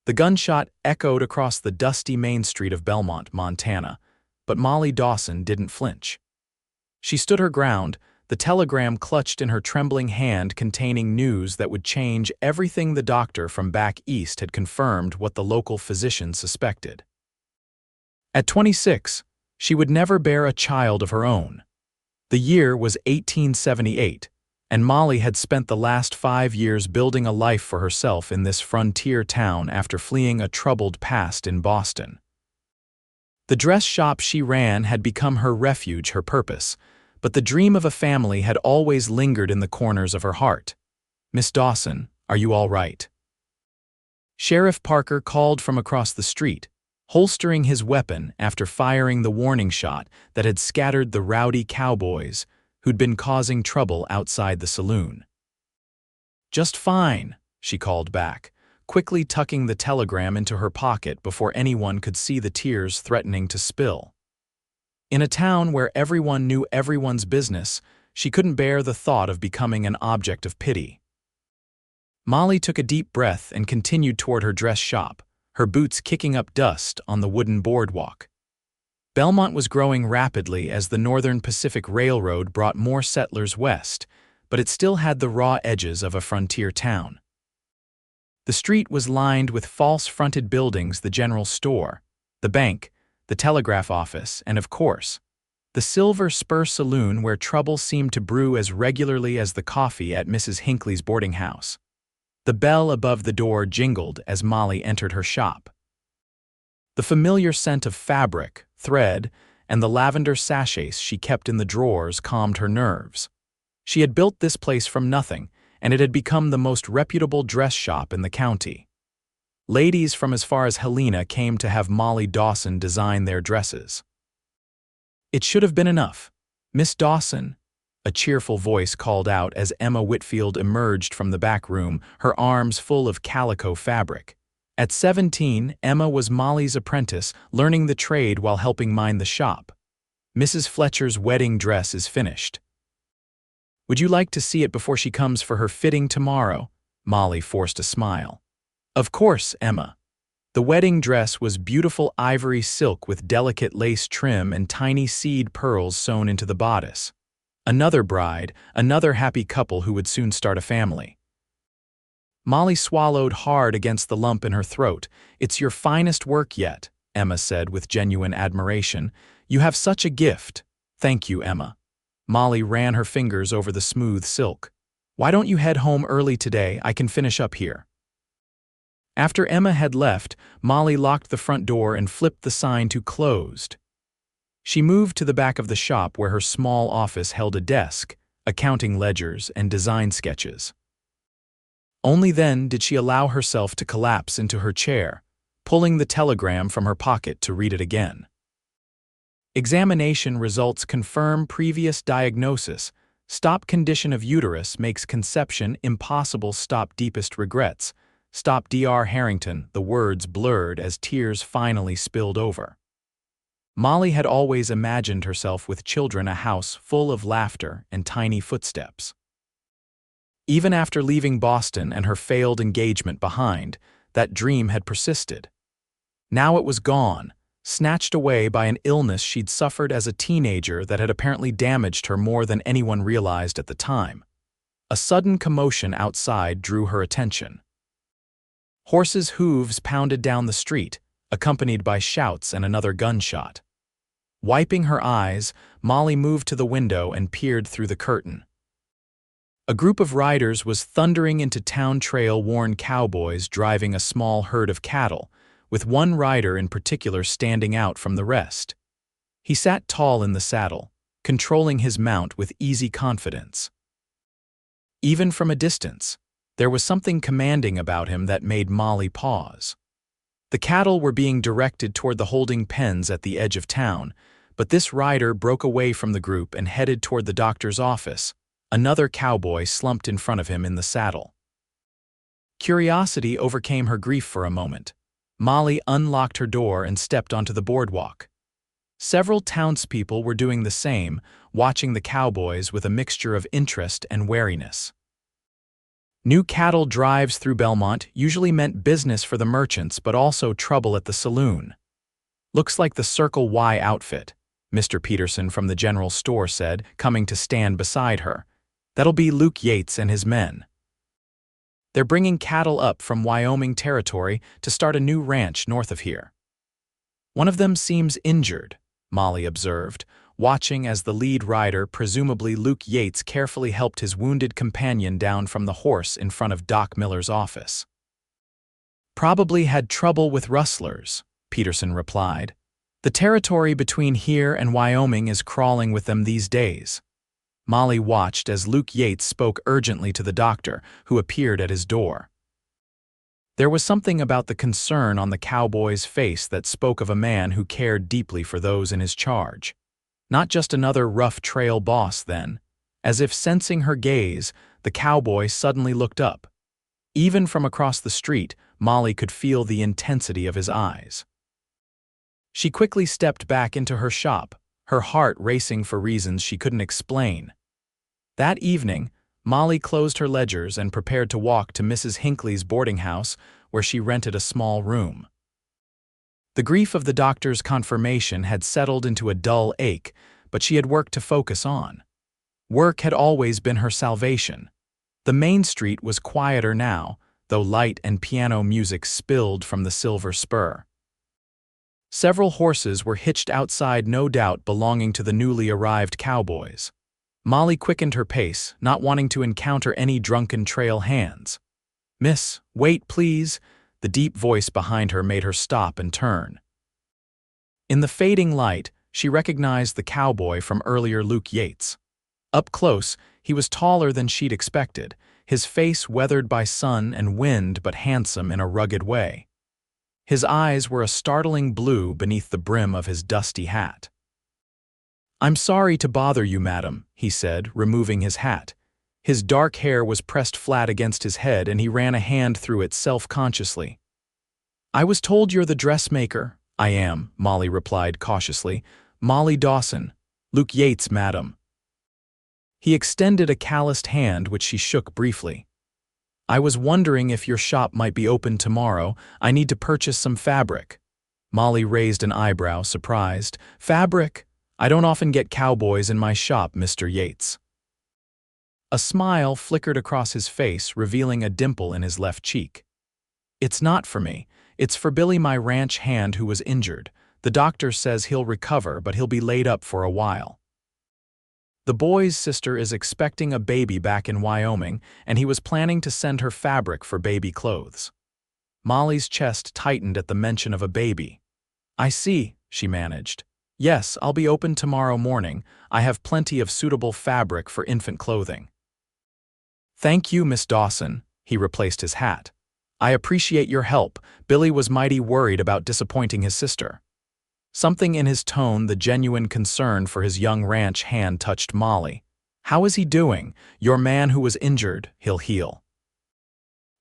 The gunshot echoed across the dusty main street of Belmont, Montana, but Molly Dawson didn't flinch. She stood her ground, the telegram clutched in her trembling hand containing news that would change everything. The doctor from back east had confirmed what the local physician suspected. At 26, she would never bear a child of her own. The year was 1878, and Molly had spent the last 5 years building a life for herself in this frontier town after fleeing a troubled past in Boston. The dress shop she ran had become her refuge, her purpose, but the dream of a family had always lingered in the corners of her heart. "Miss Dawson, are you all right?" Sheriff Parker called from across the street, holstering his weapon after firing the warning shot that had scattered the rowdy cowboys who'd been causing trouble outside the saloon. "Just fine," she called back, quickly tucking the telegram into her pocket before anyone could see the tears threatening to spill. In a town where everyone knew everyone's business, she couldn't bear the thought of becoming an object of pity. Molly took a deep breath and continued toward her dress shop, her boots kicking up dust on the wooden boardwalk. Belmont was growing rapidly as the Northern Pacific Railroad brought more settlers west, but it still had the raw edges of a frontier town. The street was lined with false-fronted buildings: the general store, the bank, the telegraph office, and of course, the Silver Spur Saloon, where trouble seemed to brew as regularly as the coffee at Mrs. Hinckley's boarding house. The bell above the door jingled as Molly entered her shop. The familiar scent of fabric, thread, and the lavender sachets she kept in the drawers calmed her nerves. She had built this place from nothing, and it had become the most reputable dress shop in the county. Ladies from as far as Helena came to have Molly Dawson design their dresses. "It should have been enough. Miss Dawson," a cheerful voice called out as Emma Whitfield emerged from the back room, her arms full of calico fabric. At 17, Emma was Molly's apprentice, learning the trade while helping mind the shop. "Mrs. Fletcher's wedding dress is finished. Would you like to see it before she comes for her fitting tomorrow?" Molly forced a smile. "Of course, Emma." The wedding dress was beautiful ivory silk with delicate lace trim and tiny seed pearls sewn into the bodice. Another bride, another happy couple who would soon start a family. Molly swallowed hard against the lump in her throat. "It's your finest work yet," Emma said with genuine admiration. "You have such a gift." "Thank you, Emma." Molly ran her fingers over the smooth silk. "Why don't you head home early today? I can finish up here." After Emma had left, Molly locked the front door and flipped the sign to "closed." She moved to the back of the shop where her small office held a desk, accounting ledgers, and design sketches. Only then did she allow herself to collapse into her chair, pulling the telegram from her pocket to read it again. Examination results confirm previous diagnosis. Stop condition of uterus makes conception impossible. Stop deepest regrets. Stop Dr. Harrington. The words blurred as tears finally spilled over. Molly had always imagined herself with children, a house full of laughter and tiny footsteps. Even after leaving Boston and her failed engagement behind, that dream had persisted. Now it was gone, snatched away by an illness she'd suffered as a teenager that had apparently damaged her more than anyone realized at the time. A sudden commotion outside drew her attention. Horses' hooves pounded down the street, accompanied by shouts and another gunshot. Wiping her eyes, Molly moved to the window and peered through the curtain. A group of riders was thundering into town, trail-worn cowboys driving a small herd of cattle, with one rider in particular standing out from the rest. He sat tall in the saddle, controlling his mount with easy confidence. Even from a distance, there was something commanding about him that made Molly pause. The cattle were being directed toward the holding pens at the edge of town, but this rider broke away from the group and headed toward the doctor's office. Another cowboy slumped in front of him in the saddle. Curiosity overcame her grief for a moment. Molly unlocked her door and stepped onto the boardwalk. Several townspeople were doing the same, watching the cowboys with a mixture of interest and wariness. New cattle drives through Belmont usually meant business for the merchants but also trouble at the saloon. "Looks like the Circle Y outfit," Mr. Peterson from the general store said, coming to stand beside her. "That'll be Luke Yates and his men. They're bringing cattle up from Wyoming territory to start a new ranch north of here." "One of them seems injured," Molly observed, watching as the lead rider, presumably Luke Yates, carefully helped his wounded companion down from the horse in front of Doc Miller's office. "Probably had trouble with rustlers," Peterson replied. "The territory between here and Wyoming is crawling with them these days." Molly watched as Luke Yates spoke urgently to the doctor, who appeared at his door. There was something about the concern on the cowboy's face that spoke of a man who cared deeply for those in his charge. Not just another rough trail boss, then. As if sensing her gaze, the cowboy suddenly looked up. Even from across the street, Molly could feel the intensity of his eyes. She quickly stepped back into her shop, her heart racing for reasons she couldn't explain. That evening, Molly closed her ledgers and prepared to walk to Mrs. Hinckley's boarding house, where she rented a small room. The grief of the doctor's confirmation had settled into a dull ache, but she had work to focus on. Work had always been her salvation. The main street was quieter now, though light and piano music spilled from the silver spur. Several horses were hitched outside, no doubt belonging to the newly arrived cowboys. Molly quickened her pace, not wanting to encounter any drunken trail hands. "Miss, wait, please." The deep voice behind her made her stop and turn. In the fading light, she recognized the cowboy from earlier, Luke Yates. Up close, he was taller than she'd expected, his face weathered by sun and wind but handsome in a rugged way. His eyes were a startling blue beneath the brim of his dusty hat. "I'm sorry to bother you, madam," he said, removing his hat. His dark hair was pressed flat against his head and he ran a hand through it self-consciously. "I was told you're the dressmaker." "I am," Molly replied cautiously. "Molly Dawson. Luke Yates, madam." He extended a calloused hand which she shook briefly. "I was wondering if your shop might be open tomorrow. I need to purchase some fabric." Molly raised an eyebrow, surprised. "Fabric? I don't often get cowboys in my shop, Mr. Yates." A smile flickered across his face, revealing a dimple in his left cheek. "It's not for me. It's for Billy, my ranch hand who was injured. The doctor says he'll recover, but he'll be laid up for a while. The boy's sister is expecting a baby back in Wyoming, and he was planning to send her fabric for baby clothes." Molly's chest tightened at the mention of a baby. "I see," she managed. "Yes, I'll be open tomorrow morning. I have plenty of suitable fabric for infant clothing." "Thank you, Miss Dawson." He replaced his hat. "I appreciate your help." Billy was mighty worried about disappointing his sister. Something in his tone, the genuine concern for his young ranch hand, touched Molly. "How is he doing? Your man who was injured, he'll heal."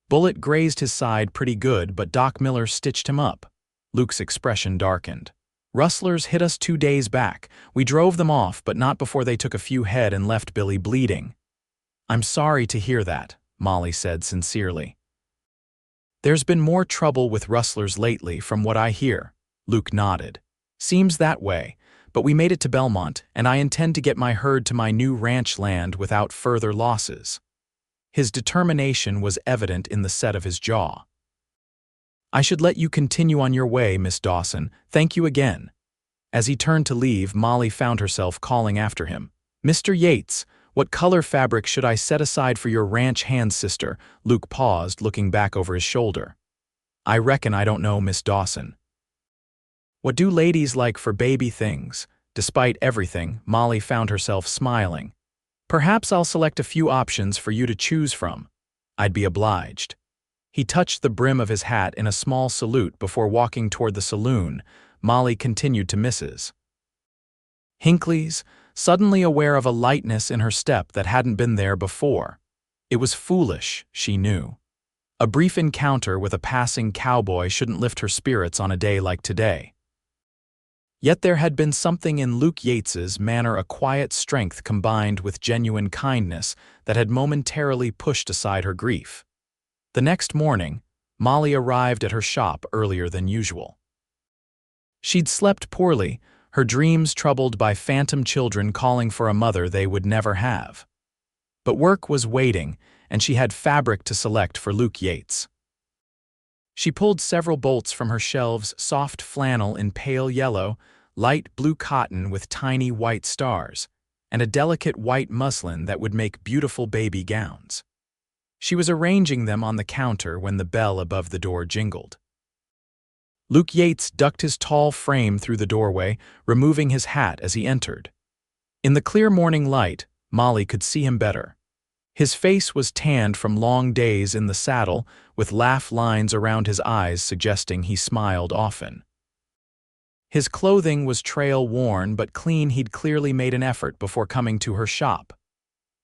"Bullet grazed his side pretty good, but Doc Miller stitched him up." Luke's expression darkened. "Rustlers hit us 2 days back. We drove them off, but not before they took a few head and left Billy bleeding." "I'm sorry to hear that," Molly said sincerely. "There's been more trouble with rustlers lately, from what I hear." Luke nodded. "Seems that way, but we made it to Belmont, and I intend to get my herd to my new ranch land without further losses." His determination was evident in the set of his jaw. "I should let you continue on your way, Miss Dawson. Thank you again." As he turned to leave, Molly found herself calling after him. "Mr. Yates, what color fabric should I set aside for your ranch hand sister?" Luke paused, looking back over his shoulder. "I reckon I don't know, Miss Dawson." "What do ladies like for baby things?" Despite everything, Molly found herself smiling. "Perhaps I'll select a few options for you to choose from." "I'd be obliged." He touched the brim of his hat in a small salute before walking toward the saloon. Molly continued to Mrs. Hinckley's, suddenly aware of a lightness in her step that hadn't been there before. It was foolish, she knew. A brief encounter with a passing cowboy shouldn't lift her spirits on a day like today. Yet there had been something in Luke Yates's manner, a quiet strength combined with genuine kindness, that had momentarily pushed aside her grief. The next morning, Molly arrived at her shop earlier than usual. She'd slept poorly, her dreams troubled by phantom children calling for a mother they would never have. But work was waiting, and she had fabric to select for Luke Yates. She pulled several bolts from her shelves: soft flannel in pale yellow, light blue cotton with tiny white stars, and a delicate white muslin that would make beautiful baby gowns. She was arranging them on the counter when the bell above the door jingled. Luke Yates ducked his tall frame through the doorway, removing his hat as he entered. In the clear morning light, Molly could see him better. His face was tanned from long days in the saddle, with laugh lines around his eyes suggesting he smiled often. His clothing was trail-worn but clean. He'd clearly made an effort before coming to her shop.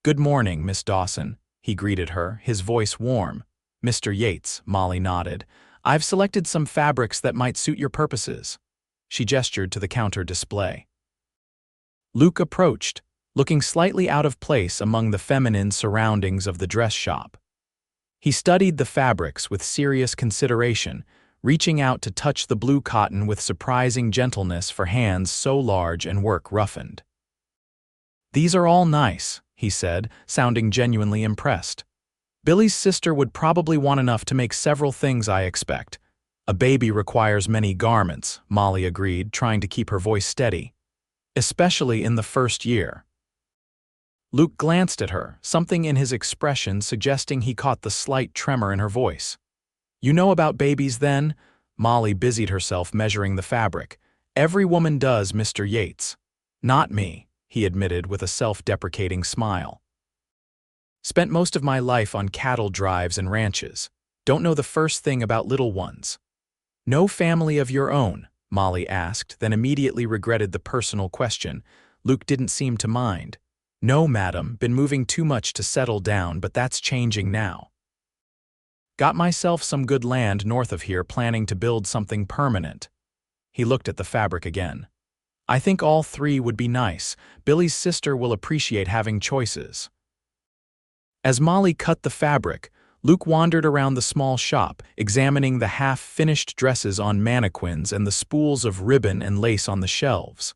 "Good morning, Miss Dawson," he greeted her, his voice warm. "Mr. Yates," Molly nodded. "I've selected some fabrics that might suit your purposes." She gestured to the counter display. Luke approached, looking slightly out of place among the feminine surroundings of the dress shop. He studied the fabrics with serious consideration, reaching out to touch the blue cotton with surprising gentleness for hands so large and work roughened. "These are all nice," he said, sounding genuinely impressed. "Billy's sister would probably want enough to make several things, I expect." "A baby requires many garments," Molly agreed, trying to keep her voice steady. "Especially in the first year." Luke glanced at her, something in his expression suggesting he caught the slight tremor in her voice. "You know about babies, then?" Molly busied herself measuring the fabric. "Every woman does, Mr. Yates." "Not me," he admitted with a self-deprecating smile. "Spent most of my life on cattle drives and ranches. Don't know the first thing about little ones." "No family of your own?" Molly asked, then immediately regretted the personal question. Luke didn't seem to mind. "No, madam, been moving too much to settle down, but that's changing now. Got myself some good land north of here, planning to build something permanent." He looked at the fabric again. "I think all three would be nice. Billy's sister will appreciate having choices." As Molly cut the fabric, Luke wandered around the small shop, examining the half-finished dresses on mannequins and the spools of ribbon and lace on the shelves.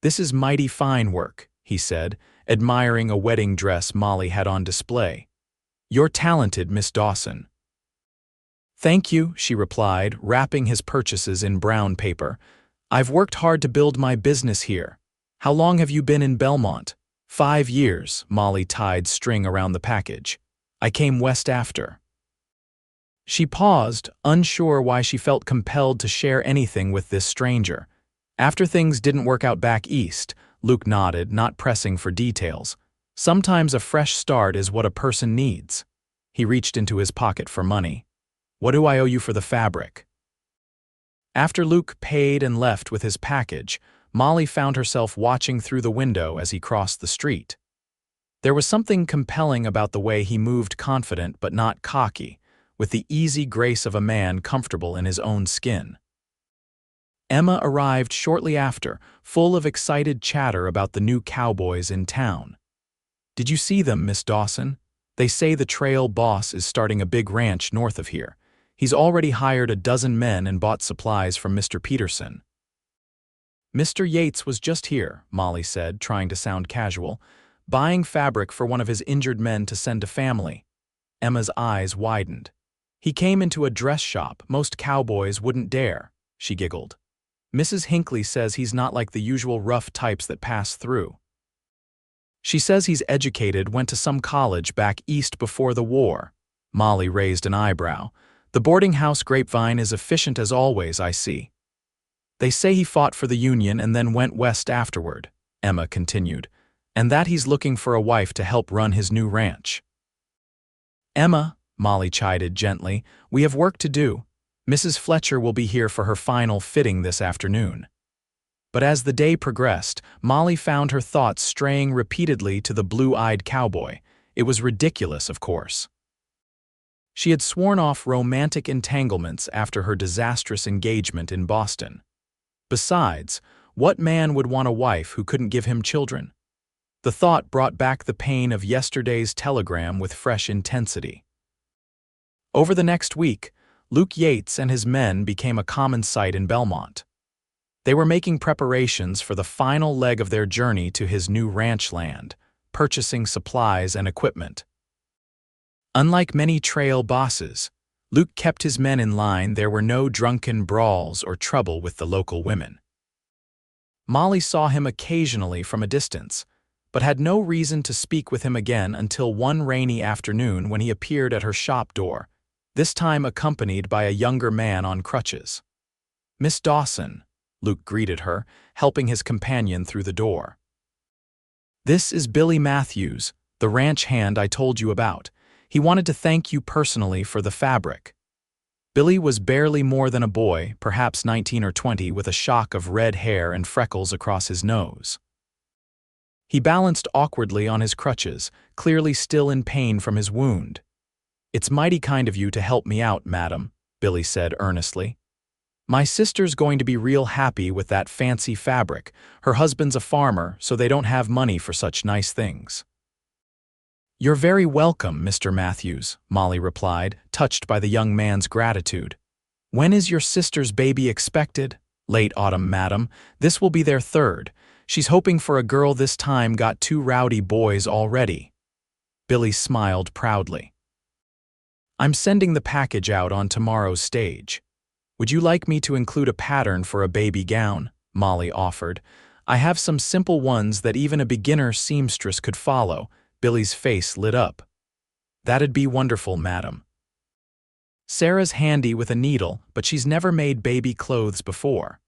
"This is mighty fine work," he said, admiring a wedding dress Molly had on display. "You're talented, Miss Dawson." "Thank you," she replied, wrapping his purchases in brown paper. "I've worked hard to build my business here. How long have you been in Belmont?" 5 years, Molly tied string around the package. "I came west after." She paused, unsure why she felt compelled to share anything with this stranger. "After things didn't work out back east," Luke nodded, not pressing for details. "Sometimes a fresh start is what a person needs." He reached into his pocket for money. "What do I owe you for the fabric?" After Luke paid and left with his package, Molly found herself watching through the window as he crossed the street. There was something compelling about the way he moved, confident but not cocky, with the easy grace of a man comfortable in his own skin. Emma arrived shortly after, full of excited chatter about the new cowboys in town. "Did you see them, Miss Dawson? They say the trail boss is starting a big ranch north of here. He's already hired a dozen men and bought supplies from Mr. Peterson." "Mr. Yates was just here," Molly said, trying to sound casual, "buying fabric for one of his injured men to send to family." Emma's eyes widened. "He came into a dress shop. Most cowboys wouldn't dare," she giggled. "Mrs. Hinckley says he's not like the usual rough types that pass through. She says he's educated, went to some college back east before the war." Molly raised an eyebrow. "The boarding house grapevine is efficient as always, I see." "They say he fought for the Union and then went west afterward," Emma continued, "and that he's looking for a wife to help run his new ranch." "Emma," Molly chided gently, "we have work to do. Mrs. Fletcher will be here for her final fitting this afternoon." But as the day progressed, Molly found her thoughts straying repeatedly to the blue-eyed cowboy. It was ridiculous, of course. She had sworn off romantic entanglements after her disastrous engagement in Boston. Besides, What man would want a wife who couldn't give him children? The thought brought back the pain of yesterday's telegram with fresh intensity. Over the next week, Luke Yates and his men became a common sight in Belmont. They were making preparations for the final leg of their journey to his new ranch land, purchasing supplies and equipment. Unlike many trail bosses, Luke kept his men in line. There were no drunken brawls or trouble with the local women. Molly saw him occasionally from a distance, but had no reason to speak with him again until one rainy afternoon when he appeared at her shop door, this time accompanied by a younger man on crutches. "Miss Dawson," Luke greeted her, helping his companion through the door. "This is Billy Matthews, the ranch hand I told you about. He wanted to thank you personally for the fabric." Billy was barely more than a boy, perhaps 19 or 20, with a shock of red hair and freckles across his nose. He balanced awkwardly on his crutches, clearly still in pain from his wound. "It's mighty kind of you to help me out, madam," Billy said earnestly. "My sister's going to be real happy with that fancy fabric. Her husband's a farmer, so they don't have money for such nice things." "You're very welcome, Mr. Matthews," Molly replied, touched by the young man's gratitude. "When is your sister's baby expected?" "Late autumn, madam. This will be their third. She's hoping for a girl this time, got 2 rowdy boys already." Billy smiled proudly. "I'm sending the package out on tomorrow's stage. Would you like me to include a pattern for a baby gown?" Molly offered. "I have some simple ones that even a beginner seamstress could follow." Billy's face lit up. "That'd be wonderful, madam. Sarah's handy with a needle, but she's never made baby clothes before."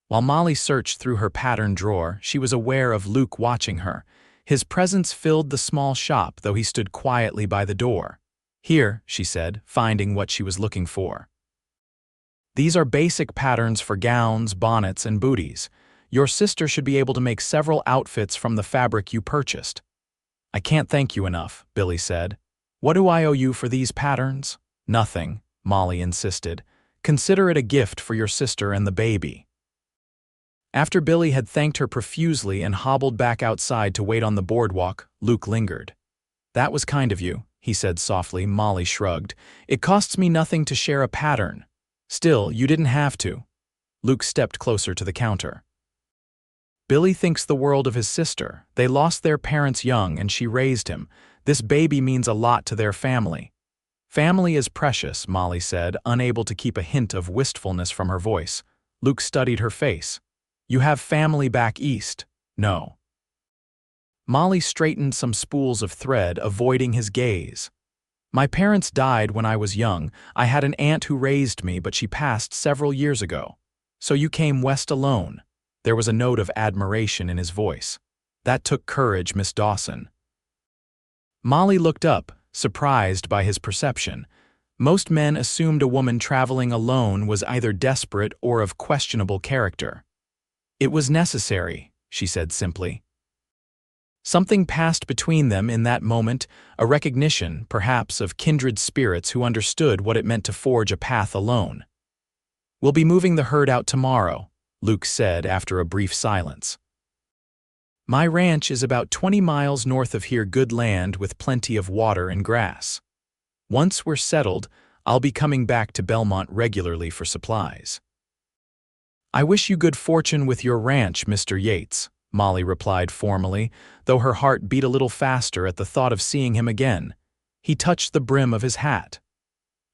While Molly searched through her pattern drawer, she was aware of Luke watching her. His presence filled the small shop, though he stood quietly by the door. "Here," she said, finding what she was looking for. "These are basic patterns for gowns, bonnets, and booties. Your sister should be able to make several outfits from the fabric you purchased." "I can't thank you enough," Billy said. "What do I owe you for these patterns?" "Nothing," Molly insisted. "Consider it a gift for your sister and the baby." After Billy had thanked her profusely and hobbled back outside to wait on the boardwalk, Luke lingered. "That was kind of you," he said softly. Molly shrugged. "It costs me nothing to share a pattern." "Still, you didn't have to." Luke stepped closer to the counter. "Billy thinks the world of his sister. They lost their parents young and she raised him. This baby means a lot to their family." "Family is precious," Molly said, unable to keep a hint of wistfulness from her voice. Luke studied her face. "You have family back east?" "No." Molly straightened some spools of thread, avoiding his gaze. "My parents died when I was young. I had an aunt who raised me, but she passed several years ago. So you came west alone." There was a note of admiration in his voice. "That took courage, Miss Dawson." Molly looked up, surprised by his perception. Most men assumed a woman traveling alone was either desperate or of questionable character. "It was necessary," she said simply. Something passed between them in that moment, a recognition, perhaps, of kindred spirits who understood what it meant to forge a path alone. "We'll be moving the herd out tomorrow," Luke said after a brief silence. "My ranch is about 20 miles north of here, good land with plenty of water and grass. Once we're settled, I'll be coming back to Belmont regularly for supplies." "I wish you good fortune with your ranch, Mr. Yates," Molly replied formally, though her heart beat a little faster at the thought of seeing him again. He touched the brim of his hat.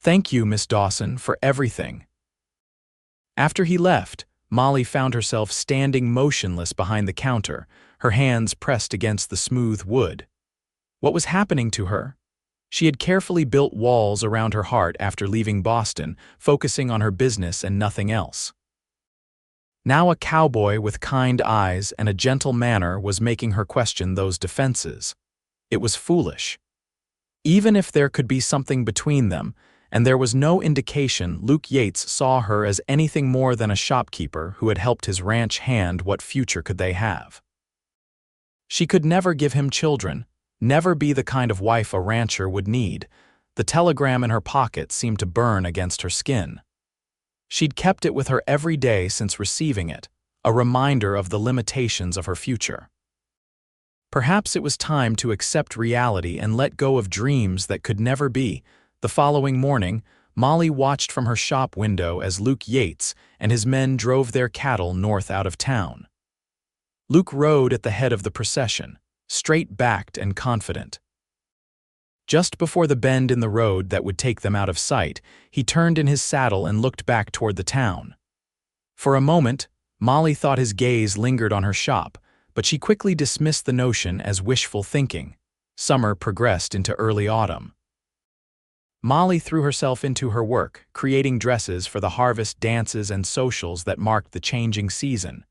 "Thank you, Miss Dawson, for everything." After he left, Molly found herself standing motionless behind the counter, her hands pressed against the smooth wood. What was happening to her? She had carefully built walls around her heart after leaving Boston, focusing on her business and nothing else. Now a cowboy with kind eyes and a gentle manner was making her question those defenses. It was foolish. Even if there could be something between them, and there was no indication Luke Yates saw her as anything more than a shopkeeper who had helped his ranch hand, what future could they have? She could never give him children, never be the kind of wife a rancher would need. The telegram in her pocket seemed to burn against her skin. She'd kept it with her every day since receiving it, a reminder of the limitations of her future. Perhaps it was time to accept reality and let go of dreams that could never be. The following morning, Molly watched from her shop window as Luke Yates and his men drove their cattle north out of town. Luke rode at the head of the procession, straight-backed and confident. Just before the bend in the road that would take them out of sight, he turned in his saddle and looked back toward the town. For a moment, Molly thought his gaze lingered on her shop, but she quickly dismissed the notion as wishful thinking. Summer progressed into early autumn. Molly threw herself into her work, creating dresses for the harvest dances and socials that marked the changing season.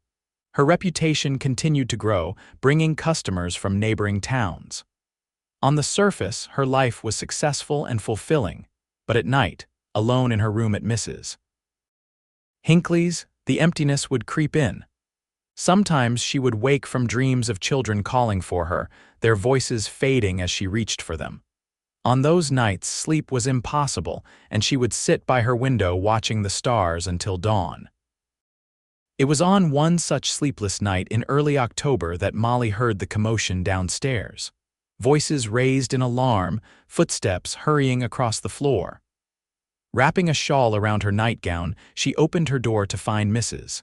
Her reputation continued to grow, bringing customers from neighboring towns. On the surface, her life was successful and fulfilling, but at night, alone in her room at Mrs. Hinckley's, the emptiness would creep in. Sometimes she would wake from dreams of children calling for her, their voices fading as she reached for them. On those nights, sleep was impossible, and she would sit by her window watching the stars until dawn. It was on one such sleepless night in early October that Molly heard the commotion downstairs. Voices raised in alarm, footsteps hurrying across the floor. Wrapping a shawl around her nightgown, she opened her door to find Mrs.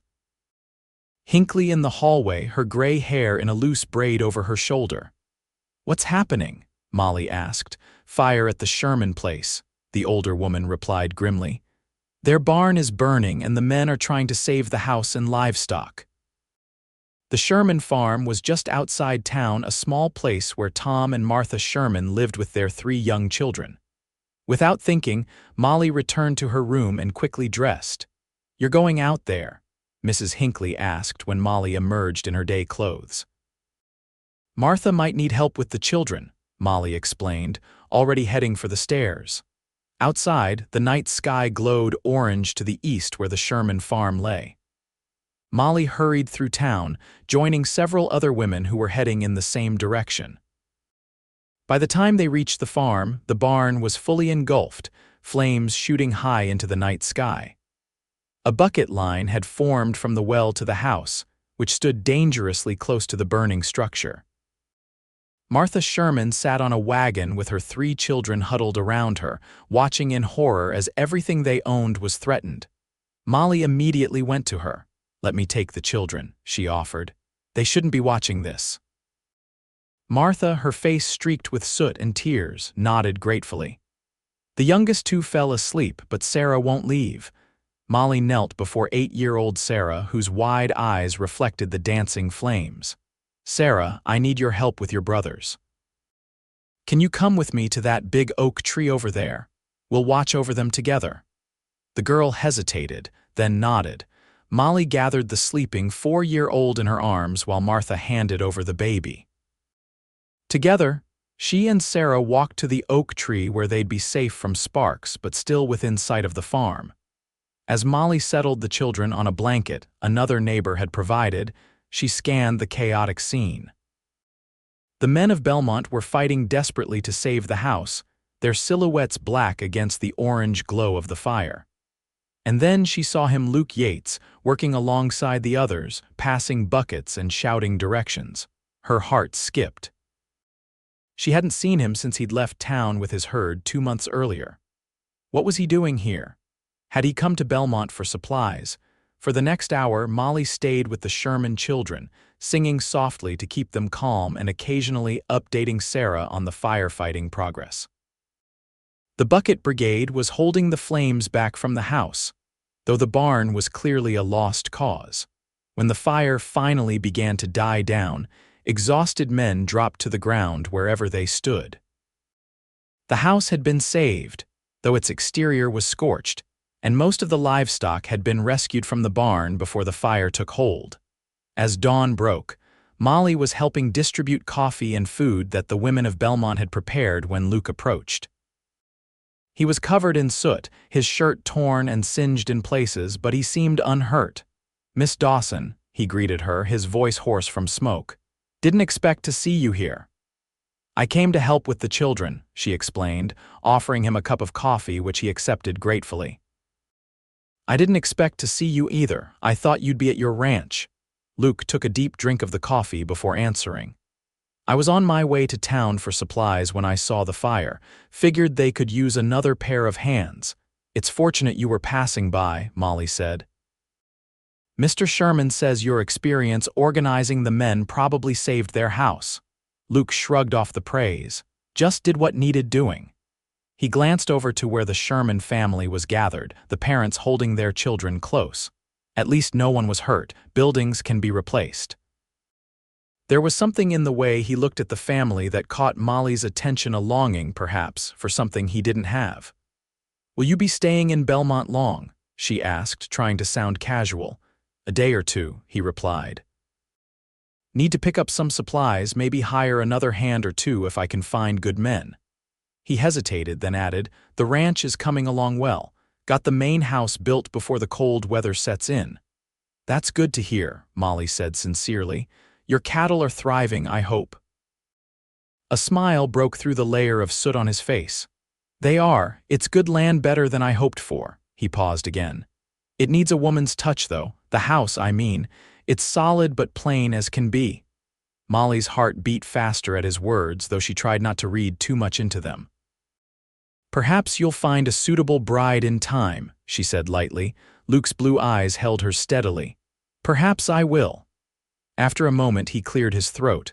Hinckley in the hallway, her gray hair in a loose braid over her shoulder. "What's happening?" Molly asked. "Fire at the Sherman place," the older woman replied grimly. "Their barn is burning and the men are trying to save the house and livestock." The Sherman farm was just outside town, a small place where Tom and Martha Sherman lived with their 3 young children. Without thinking, Molly returned to her room and quickly dressed. "You're going out there?" Mrs. Hinckley asked when Molly emerged in her day clothes. "Martha might need help with the children," Molly explained, already heading for the stairs. Outside, the night sky glowed orange to the east where the Sherman farm lay. Molly hurried through town, joining several other women who were heading in the same direction. By the time they reached the farm, the barn was fully engulfed, flames shooting high into the night sky. A bucket line had formed from the well to the house, which stood dangerously close to the burning structure. Martha Sherman sat on a wagon with her 3 children huddled around her, watching in horror as everything they owned was threatened. Molly immediately went to her. "Let me take the children," she offered. "They shouldn't be watching this." Martha, her face streaked with soot and tears, nodded gratefully. "The youngest 2 fell asleep, but Sarah won't leave." Molly knelt before 8-year-old Sarah, whose wide eyes reflected the dancing flames. "Sarah, I need your help with your brothers. Can you come with me to that big oak tree over there? We'll watch over them together." The girl hesitated, then nodded. Molly gathered the sleeping 4-year-old in her arms while Martha handed over the baby. Together, she and Sarah walked to the oak tree where they'd be safe from sparks but still within sight of the farm. As Molly settled the children on a blanket another neighbor had provided, she scanned the chaotic scene. The men of Belmont were fighting desperately to save the house, their silhouettes black against the orange glow of the fire. And then she saw him, Luke Yates, working alongside the others, passing buckets and shouting directions. Her heart skipped. She hadn't seen him since he'd left town with his herd 2 months earlier. What was he doing here? Had he come to Belmont for supplies? For the next hour, Molly stayed with the Sherman children, singing softly to keep them calm and occasionally updating Sarah on the firefighting progress. The bucket brigade was holding the flames back from the house, though the barn was clearly a lost cause. When the fire finally began to die down, exhausted men dropped to the ground wherever they stood. The house had been saved, though its exterior was scorched, and most of the livestock had been rescued from the barn before the fire took hold. As dawn broke, Molly was helping distribute coffee and food that the women of Belmont had prepared when Luke approached. He was covered in soot, his shirt torn and singed in places, but he seemed unhurt. "Miss Dawson," he greeted her, his voice hoarse from smoke. "Didn't expect to see you here." "I came to help with the children," she explained, offering him a cup of coffee which he accepted gratefully. "I didn't expect to see you either. I thought you'd be at your ranch." Luke took a deep drink of the coffee before answering. I was on my way to town for supplies when I saw the fire. Figured they could use another pair of hands. It's fortunate you were passing by, Molly said. Mr. Sherman says your experience organizing the men probably saved their house. Luke shrugged off the praise. Just did what needed doing. He glanced over to where the Sherman family was gathered, the parents holding their children close. At least no one was hurt. Buildings can be replaced. There was something in the way he looked at the family that caught Molly's attention, a longing, perhaps, for something he didn't have. Will you be staying in Belmont long? She asked, trying to sound casual. A day or two, he replied. Need to pick up some supplies, maybe hire another hand or two if I can find good men. He hesitated, then added, the ranch is coming along well. Got the main house built before the cold weather sets in. That's good to hear, Molly said sincerely. Your cattle are thriving, I hope. A smile broke through the layer of soot on his face. They are. It's good land, better than I hoped for. He paused again. It needs a woman's touch, though. The house, I mean. It's solid but plain as can be. Molly's heart beat faster at his words, though she tried not to read too much into them. Perhaps you'll find a suitable bride in time, she said lightly. Luke's blue eyes held her steadily. Perhaps I will. After a moment, he cleared his throat.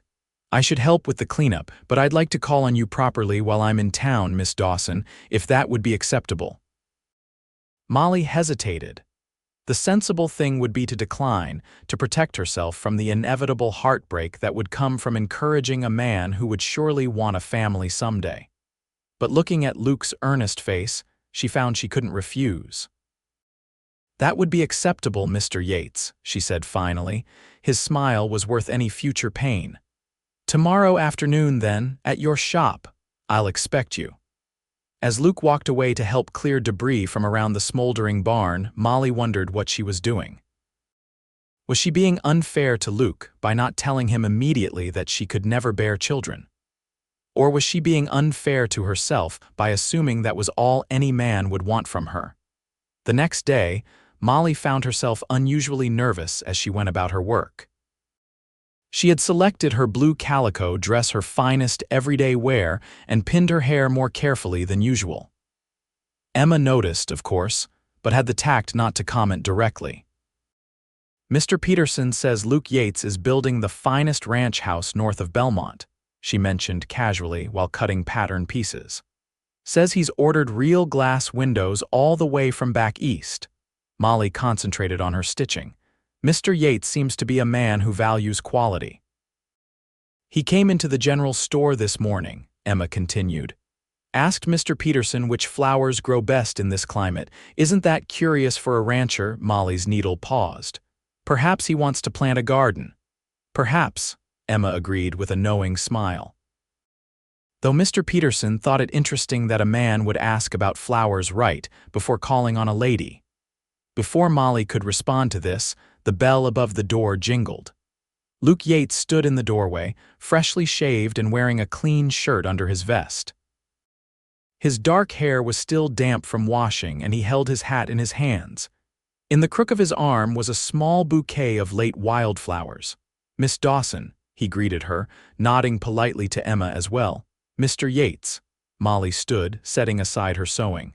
I should help with the cleanup, but I'd like to call on you properly while I'm in town, Miss Dawson, if that would be acceptable. Molly hesitated. The sensible thing would be to decline, to protect herself from the inevitable heartbreak that would come from encouraging a man who would surely want a family someday. But looking at Luke's earnest face, she found she couldn't refuse. That would be acceptable, Mr. Yates, she said finally. His smile was worth any future pain. Tomorrow afternoon, then, at your shop. I'll expect you. As Luke walked away to help clear debris from around the smoldering barn, Molly wondered what she was doing. Was she being unfair to Luke by not telling him immediately that she could never bear children? Or was she being unfair to herself by assuming that was all any man would want from her? The next day, Molly found herself unusually nervous as she went about her work. She had selected her blue calico dress, her finest everyday wear, and pinned her hair more carefully than usual. Emma noticed, of course, but had the tact not to comment directly. Mr. Peterson says Luke Yates is building the finest ranch house north of Belmont, she mentioned casually while cutting pattern pieces. Says he's ordered real glass windows all the way from back east. Molly concentrated on her stitching. Mr. Yates seems to be a man who values quality. He came into the general store this morning, Emma continued. Asked Mr. Peterson which flowers grow best in this climate. Isn't that curious for a rancher? Molly's needle paused. Perhaps he wants to plant a garden. Perhaps, Emma agreed with a knowing smile. Though Mr. Peterson thought it interesting that a man would ask about flowers right before calling on a lady. Before Molly could respond to this, the bell above the door jingled. Luke Yates stood in the doorway, freshly shaved and wearing a clean shirt under his vest. His dark hair was still damp from washing, and he held his hat in his hands. In the crook of his arm was a small bouquet of late wildflowers. Miss Dawson, he greeted her, nodding politely to Emma as well. Mr. Yates. Molly stood, setting aside her sewing.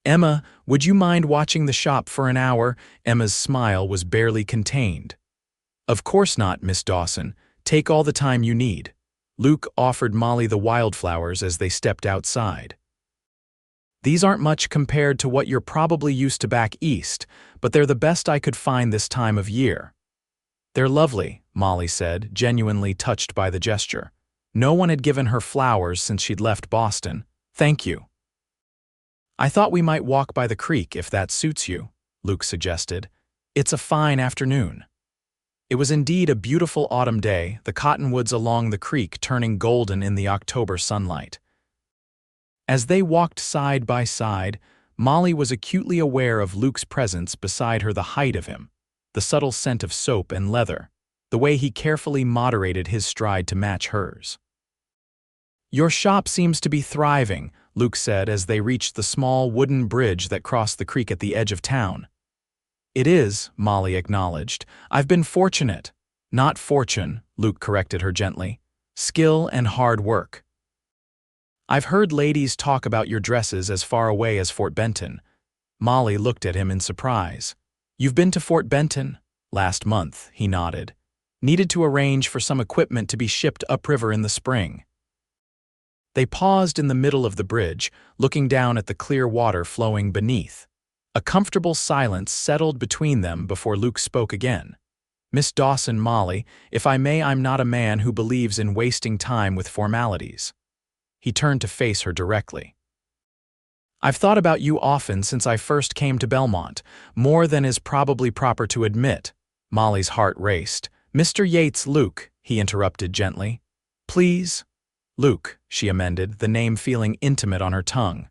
Emma, would you mind watching the shop for an hour? Emma's smile was barely contained. Of course not, Miss Dawson. Take all the time you need. Luke offered Molly the wildflowers as they stepped outside. These aren't much compared to what you're probably used to back east, but they're the best I could find this time of year. They're lovely, Molly said, genuinely touched by the gesture. No one had given her flowers since she'd left Boston. Thank you. I thought we might walk by the creek if that suits you, Luke suggested. It's a fine afternoon. It was indeed a beautiful autumn day, the cottonwoods along the creek turning golden in the October sunlight. As they walked side by side, Molly was acutely aware of Luke's presence beside her, the height of him, the subtle scent of soap and leather, the way he carefully moderated his stride to match hers. Your shop seems to be thriving, Luke said as they reached the small wooden bridge that crossed the creek at the edge of town. It is, Molly acknowledged. I've been fortunate. Not fortune, Luke corrected her gently. Skill and hard work. I've heard ladies talk about your dresses as far away as Fort Benton. Molly looked at him in surprise. You've been to Fort Benton? Last month, he nodded. Needed to arrange for some equipment to be shipped upriver in the spring. They paused in the middle of the bridge, looking down at the clear water flowing beneath. A comfortable silence settled between them before Luke spoke again. Miss Dawson, Molly, if I may, I'm not a man who believes in wasting time with formalities. He turned to face her directly. I've thought about you often since I first came to Belmont, more than is probably proper to admit. Molly's heart raced. Mr. Yates, Luke, he interrupted gently. Please? Luke, she amended, the name feeling intimate on her tongue.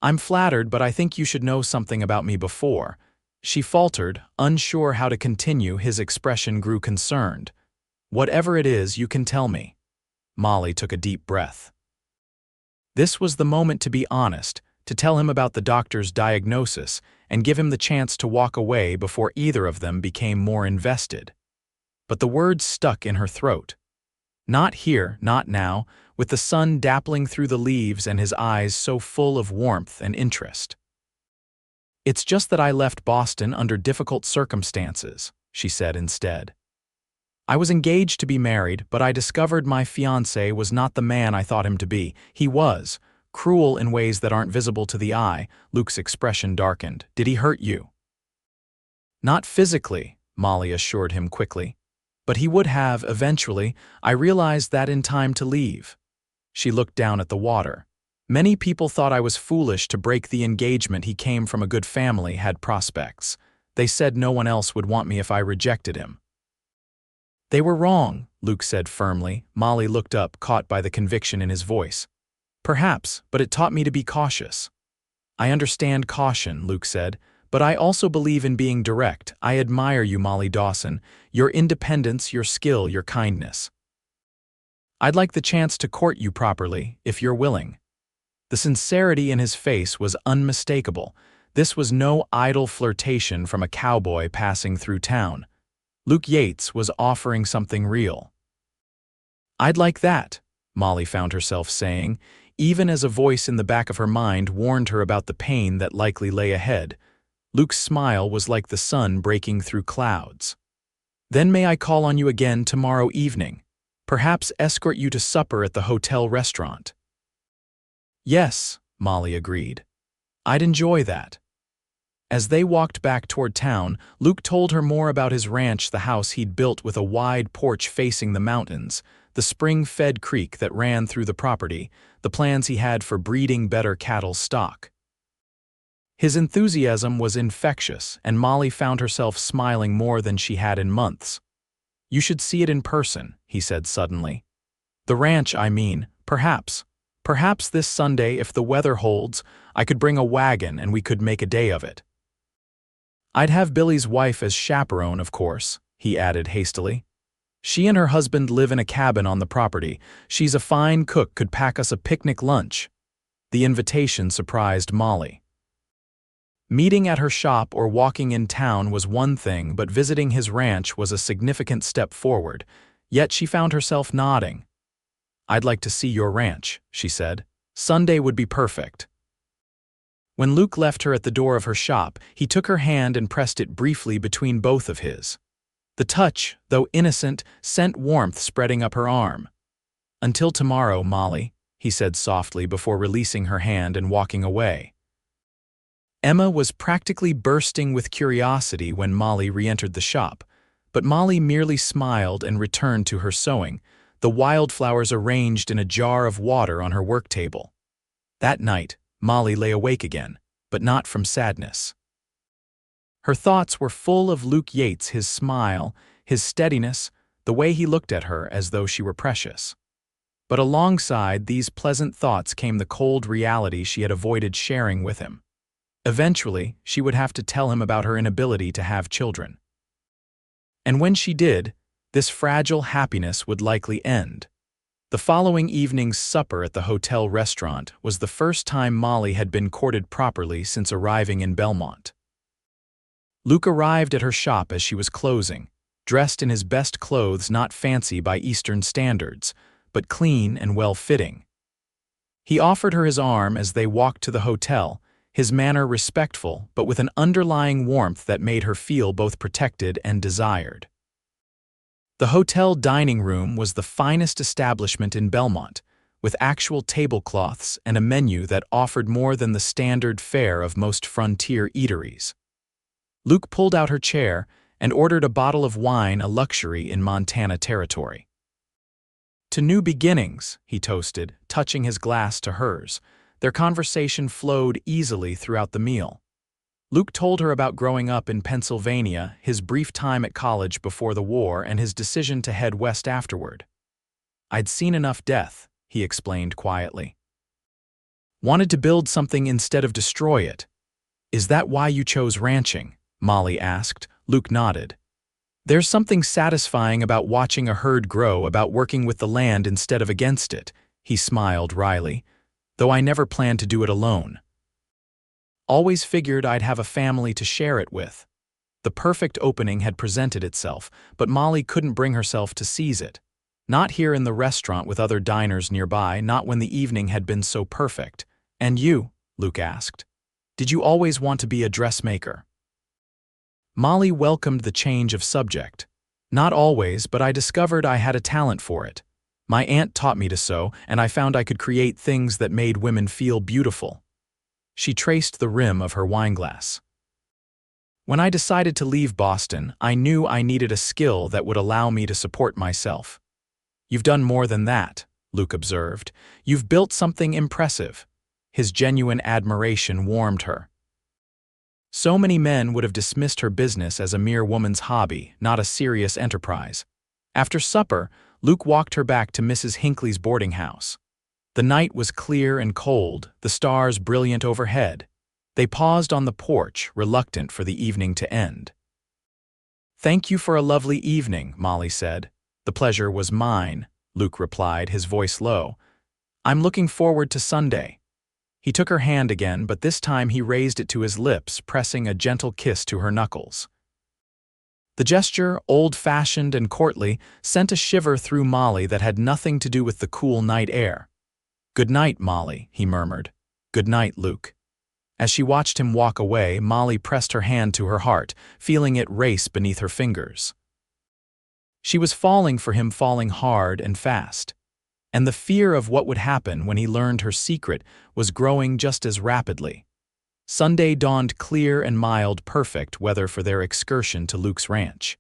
I'm flattered, but I think you should know something about me before. She faltered, unsure how to continue. His expression grew concerned. Whatever it is, you can tell me. Molly took a deep breath. This was the moment to be honest, to tell him about the doctor's diagnosis, and give him the chance to walk away before either of them became more invested. But the words stuck in her throat. Not here, not now, with the sun dappling through the leaves and his eyes so full of warmth and interest. It's just that I left Boston under difficult circumstances, she said instead. I was engaged to be married, but I discovered my fiancé was not the man I thought him to be. He was, cruel in ways that aren't visible to the eye. Luke's expression darkened. Did he hurt you? Not physically, Molly assured him quickly. But he would have, eventually. I realized that in time to leave. She looked down at the water. Many people thought I was foolish to break the engagement. He came from a good family, had prospects. They said no one else would want me if I rejected him. They were wrong, Luke said firmly. Molly looked up, caught by the conviction in his voice. Perhaps, but it taught me to be cautious. I understand caution, Luke said, but I also believe in being direct. I admire you, Molly Dawson, your independence, your skill, your kindness. I'd like the chance to court you properly, if you're willing. The sincerity in his face was unmistakable. This was no idle flirtation from a cowboy passing through town. Luke Yates was offering something real. I'd like that, Molly found herself saying, even as a voice in the back of her mind warned her about the pain that likely lay ahead. Luke's smile was like the sun breaking through clouds. Then may I call on you again tomorrow evening? Perhaps escort you to supper at the hotel restaurant. Yes, Molly agreed. I'd enjoy that. As they walked back toward town, Luke told her more about his ranch, the house he'd built with a wide porch facing the mountains, the spring-fed creek that ran through the property, the plans he had for breeding better cattle stock. His enthusiasm was infectious, and Molly found herself smiling more than she had in months. You should see it in person, he said suddenly. The ranch, I mean, perhaps. Perhaps this Sunday, if the weather holds, I could bring a wagon and we could make a day of it. I'd have Billy's wife as chaperone, of course, he added hastily. She and her husband live in a cabin on the property. She's a fine cook, could pack us a picnic lunch. The invitation surprised Molly. Meeting at her shop or walking in town was one thing, but visiting his ranch was a significant step forward, yet she found herself nodding. I'd like to see your ranch, she said. Sunday would be perfect. When Luke left her at the door of her shop, he took her hand and pressed it briefly between both of his. The touch, though innocent, sent warmth spreading up her arm. Until tomorrow, Molly, he said softly before releasing her hand and walking away. Emma was practically bursting with curiosity when Molly re-entered the shop, but Molly merely smiled and returned to her sewing, the wildflowers arranged in a jar of water on her work table. That night, Molly lay awake again, but not from sadness. Her thoughts were full of Luke Yates, his smile, his steadiness, the way he looked at her as though she were precious. But alongside these pleasant thoughts came the cold reality she had avoided sharing with him. Eventually, she would have to tell him about her inability to have children. And when she did, this fragile happiness would likely end. The following evening's supper at the hotel restaurant was the first time Molly had been courted properly since arriving in Belmont. Luke arrived at her shop as she was closing, dressed in his best clothes, not fancy by Eastern standards, but clean and well-fitting. He offered her his arm as they walked to the hotel, his manner respectful but with an underlying warmth that made her feel both protected and desired. The hotel dining room was the finest establishment in Belmont, with actual tablecloths and a menu that offered more than the standard fare of most frontier eateries. Luke pulled out her chair and ordered a bottle of wine, a luxury in Montana territory. "To new beginnings," he toasted, touching his glass to hers. Their conversation flowed easily throughout the meal. Luke told her about growing up in Pennsylvania, his brief time at college before the war, and his decision to head west afterward. "I'd seen enough death," he explained quietly. "Wanted to build something instead of destroy it." "Is that why you chose ranching?" Molly asked. Luke nodded. "There's something satisfying about watching a herd grow, about working with the land instead of against it," he smiled wryly, "though I never planned to do it alone. Always figured I'd have a family to share it with." The perfect opening had presented itself, but Molly couldn't bring herself to seize it. Not here in the restaurant with other diners nearby, not when the evening had been so perfect. "And you?" Luke asked. "Did you always want to be a dressmaker?" Molly welcomed the change of subject. "Not always, but I discovered I had a talent for it. My aunt taught me to sew, and I found I could create things that made women feel beautiful." She traced the rim of her wineglass. "When I decided to leave Boston, I knew I needed a skill that would allow me to support myself." "You've done more than that," Luke observed. "You've built something impressive." His genuine admiration warmed her. So many men would have dismissed her business as a mere woman's hobby, not a serious enterprise. After supper, Luke walked her back to Mrs. Hinckley's boarding house. The night was clear and cold, the stars brilliant overhead. They paused on the porch, reluctant for the evening to end. "Thank you for a lovely evening," Molly said. "The pleasure was mine," Luke replied, his voice low. "I'm looking forward to Sunday." He took her hand again, but this time he raised it to his lips, pressing a gentle kiss to her knuckles. The gesture, old-fashioned and courtly, sent a shiver through Molly that had nothing to do with the cool night air. "Good night, Molly," he murmured. "Good night, Luke." As she watched him walk away, Molly pressed her hand to her heart, feeling it race beneath her fingers. She was falling for him, falling hard and fast. And the fear of what would happen when he learned her secret was growing just as rapidly. Sunday dawned clear and mild, perfect weather for their excursion to Luke's ranch.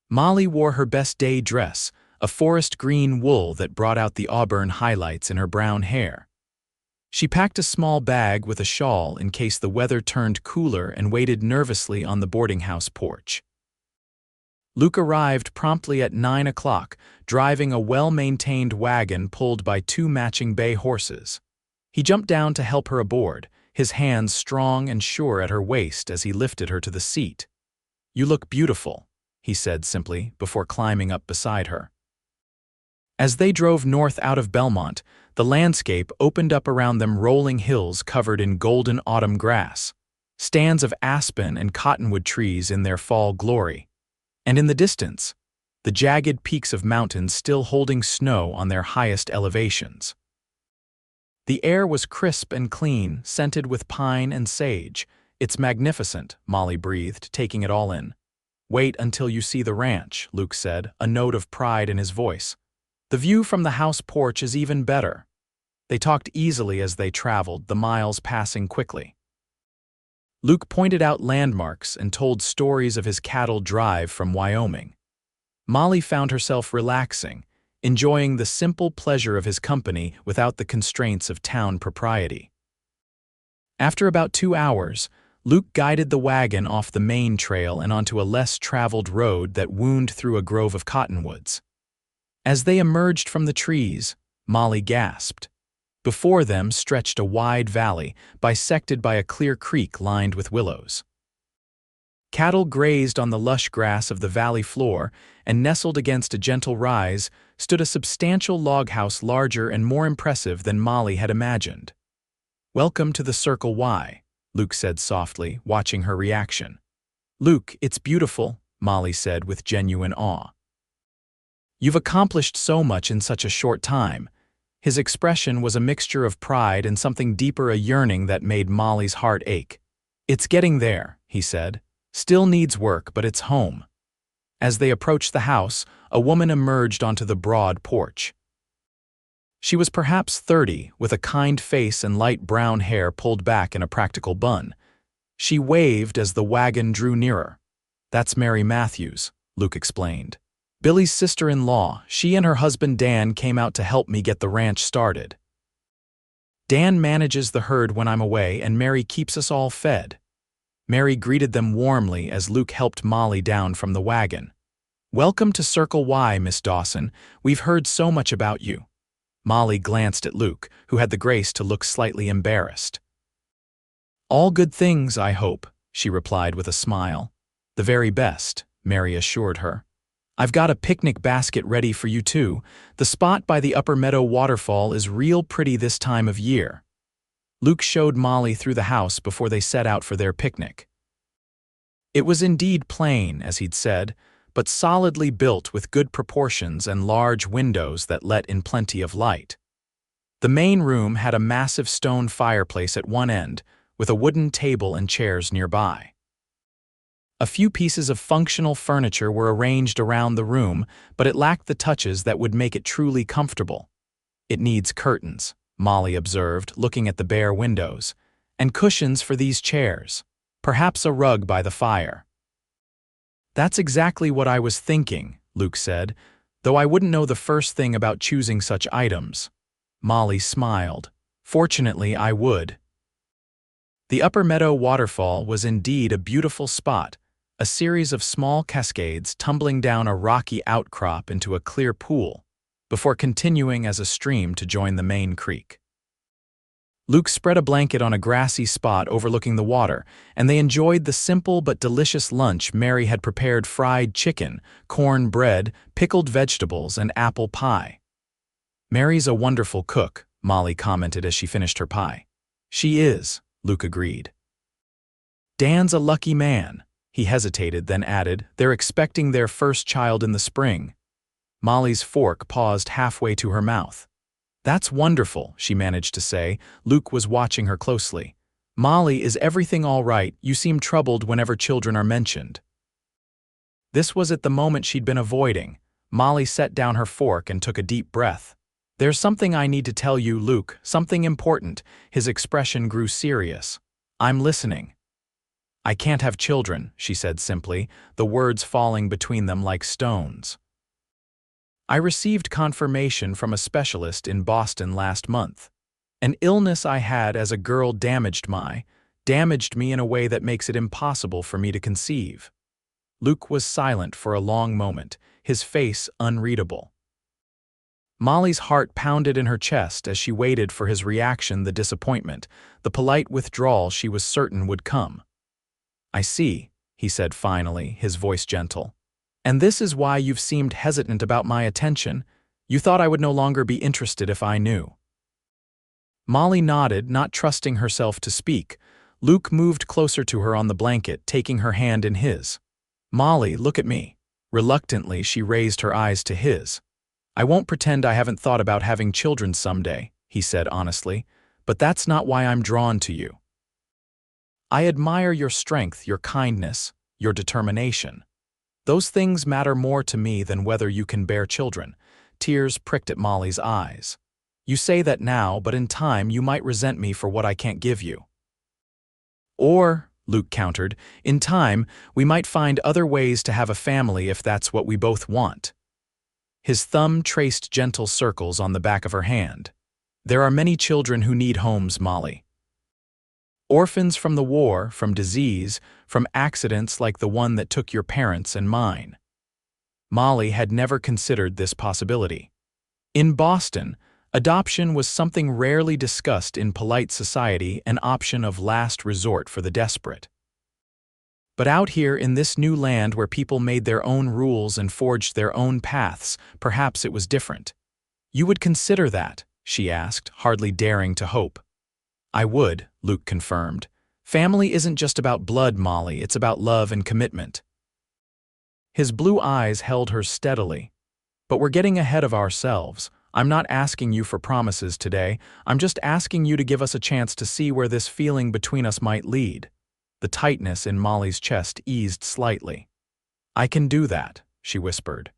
Molly wore her best day dress, a forest green wool that brought out the auburn highlights in her brown hair. She packed a small bag with a shawl in case the weather turned cooler and waited nervously on the boarding house porch. Luke arrived promptly at 9 o'clock, driving a well-maintained wagon pulled by 2 matching bay horses. He jumped down to help her aboard, his hands strong and sure at her waist as he lifted her to the seat. "You look beautiful," he said simply, before climbing up beside her. As they drove north out of Belmont, the landscape opened up around them, rolling hills covered in golden autumn grass, stands of aspen and cottonwood trees in their fall glory. And in the distance, the jagged peaks of mountains still holding snow on their highest elevations. The air was crisp and clean, scented with pine and sage. "It's magnificent," Molly breathed, taking it all in. "Wait until you see the ranch," Luke said, a note of pride in his voice. "The view from the house porch is even better." They talked easily as they traveled, the miles passing quickly. Luke pointed out landmarks and told stories of his cattle drive from Wyoming. Molly found herself relaxing, enjoying the simple pleasure of his company without the constraints of town propriety. After about 2 hours, Luke guided the wagon off the main trail and onto a less traveled road that wound through a grove of cottonwoods. As they emerged from the trees, Molly gasped. Before them stretched a wide valley, bisected by a clear creek lined with willows. Cattle grazed on the lush grass of the valley floor, and nestled against a gentle rise stood a substantial log house larger and more impressive than Molly had imagined. "Welcome to the Circle Y," Luke said softly, watching her reaction. "Luke, it's beautiful," Molly said with genuine awe. "You've accomplished so much in such a short time." His expression was a mixture of pride and something deeper, a yearning that made Molly's heart ache. "It's getting there," he said. "Still needs work, but it's home." As they approached the house, a woman emerged onto the broad porch. She was perhaps 30, with a kind face and light brown hair pulled back in a practical bun. She waved as the wagon drew nearer. "That's Mary Matthews," Luke explained. "Billy's sister-in-law. She and her husband Dan came out to help me get the ranch started. Dan manages the herd when I'm away, and Mary keeps us all fed." Mary greeted them warmly as Luke helped Molly down from the wagon. "Welcome to Circle Y, Miss Dawson. We've heard so much about you." Molly glanced at Luke, who had the grace to look slightly embarrassed. "All good things, I hope," she replied with a smile. "The very best," Mary assured her. "I've got a picnic basket ready for you too. The spot by the Upper Meadow waterfall is real pretty this time of year." Luke showed Molly through the house before they set out for their picnic. It was indeed plain, as he'd said, but solidly built with good proportions and large windows that let in plenty of light. The main room had a massive stone fireplace at one end, with a wooden table and chairs nearby. A few pieces of functional furniture were arranged around the room, but it lacked the touches that would make it truly comfortable. "It needs curtains," Molly observed, looking at the bare windows, "and cushions for these chairs. Perhaps a rug by the fire." "That's exactly what I was thinking," Luke said, "though I wouldn't know the first thing about choosing such items." Molly smiled. "Fortunately, I would." The Upper Meadow waterfall was indeed a beautiful spot, a series of small cascades tumbling down a rocky outcrop into a clear pool, before continuing as a stream to join the main creek. Luke spread a blanket on a grassy spot overlooking the water, and they enjoyed the simple but delicious lunch Mary had prepared: fried chicken, corn bread, pickled vegetables, and apple pie. "Mary's a wonderful cook," Molly commented as she finished her pie. "She is," Luke agreed. "Dan's a lucky man." He hesitated, then added, "They're expecting their first child in the spring." Molly's fork paused halfway to her mouth. "That's wonderful," she managed to say. Luke was watching her closely. "Molly, is everything all right? You seem troubled whenever children are mentioned." This was at the moment she'd been avoiding. Molly set down her fork and took a deep breath. "There's something I need to tell you, Luke, something important." His expression grew serious. "I'm listening." "I can't have children," she said simply, the words falling between them like stones. "I received confirmation from a specialist in Boston last month. An illness I had as a girl damaged me in a way that makes it impossible for me to conceive." Luke was silent for a long moment, his face unreadable. Molly's heart pounded in her chest as she waited for his reaction, the disappointment, the polite withdrawal she was certain would come. "I see," he said finally, his voice gentle. "And this is why you've seemed hesitant about my attention? You thought I would no longer be interested if I knew." Molly nodded, not trusting herself to speak. Luke moved closer to her on the blanket, taking her hand in his. "Molly, look at me." Reluctantly, she raised her eyes to his. "I won't pretend I haven't thought about having children someday," he said honestly, "but that's not why I'm drawn to you. I admire your strength, your kindness, your determination. Those things matter more to me than whether you can bear children." Tears pricked at Molly's eyes. "You say that now, but in time you might resent me for what I can't give you." "Or," Luke countered, "in time we might find other ways to have a family if that's what we both want." His thumb traced gentle circles on the back of her hand. "There are many children who need homes, Molly. Orphans from the war, from disease, from accidents like the one that took your parents and mine." Molly had never considered this possibility. In Boston, adoption was something rarely discussed in polite society, an option of last resort for the desperate. But out here in this new land where people made their own rules and forged their own paths, perhaps it was different. "You would consider that?" she asked, hardly daring to hope. "I would," Luke confirmed. Family isn't just about blood, Molly, it's about love and commitment. His blue eyes held her steadily. But we're getting ahead of ourselves. I'm not asking you for promises today. I'm just asking you to give us a chance to see where this feeling between us might lead. The tightness in Molly's chest eased slightly. I can do that, she whispered.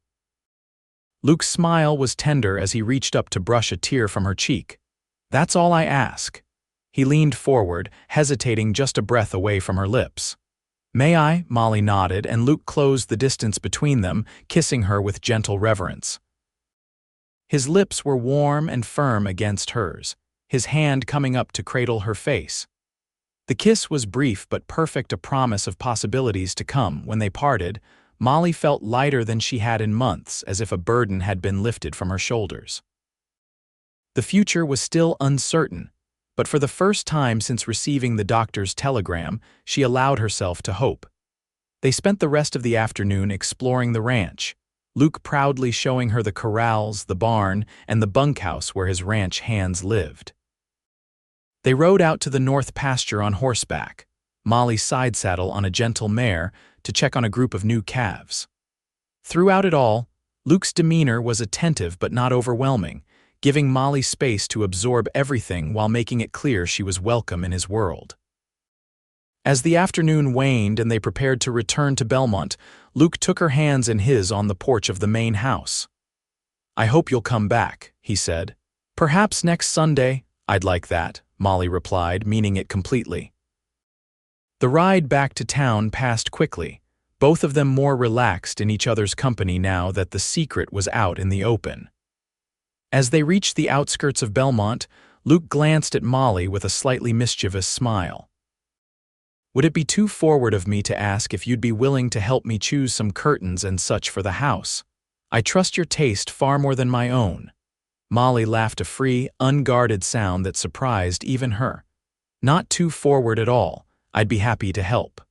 Luke's smile was tender as he reached up to brush a tear from her cheek. That's all I ask. He leaned forward, hesitating just a breath away from her lips. May I? Molly nodded, and Luke closed the distance between them, kissing her with gentle reverence. His lips were warm and firm against hers, his hand coming up to cradle her face. The kiss was brief but perfect, a promise of possibilities to come. When they parted, Molly felt lighter than she had in months, as if a burden had been lifted from her shoulders. The future was still uncertain, but for the first time since receiving the doctor's telegram, she allowed herself to hope. They spent the rest of the afternoon exploring the ranch, Luke proudly showing her the corrals, the barn, and the bunkhouse where his ranch hands lived. They rode out to the north pasture on horseback, Molly side saddle on a gentle mare, to check on a group of new calves. Throughout it all, Luke's demeanor was attentive but not overwhelming, giving Molly space to absorb everything while making it clear she was welcome in his world. As the afternoon waned and they prepared to return to Belmont, Luke took her hands in his on the porch of the main house. I hope you'll come back, he said. Perhaps next Sunday. I'd like that, Molly replied, meaning it completely. The ride back to town passed quickly, both of them more relaxed in each other's company now that the secret was out in the open. As they reached the outskirts of Belmont, Luke glanced at Molly with a slightly mischievous smile. Would it be too forward of me to ask if you'd be willing to help me choose some curtains and such for the house? I trust your taste far more than my own. Molly laughed, a free, unguarded sound that surprised even her. Not too forward at all. I'd be happy to help.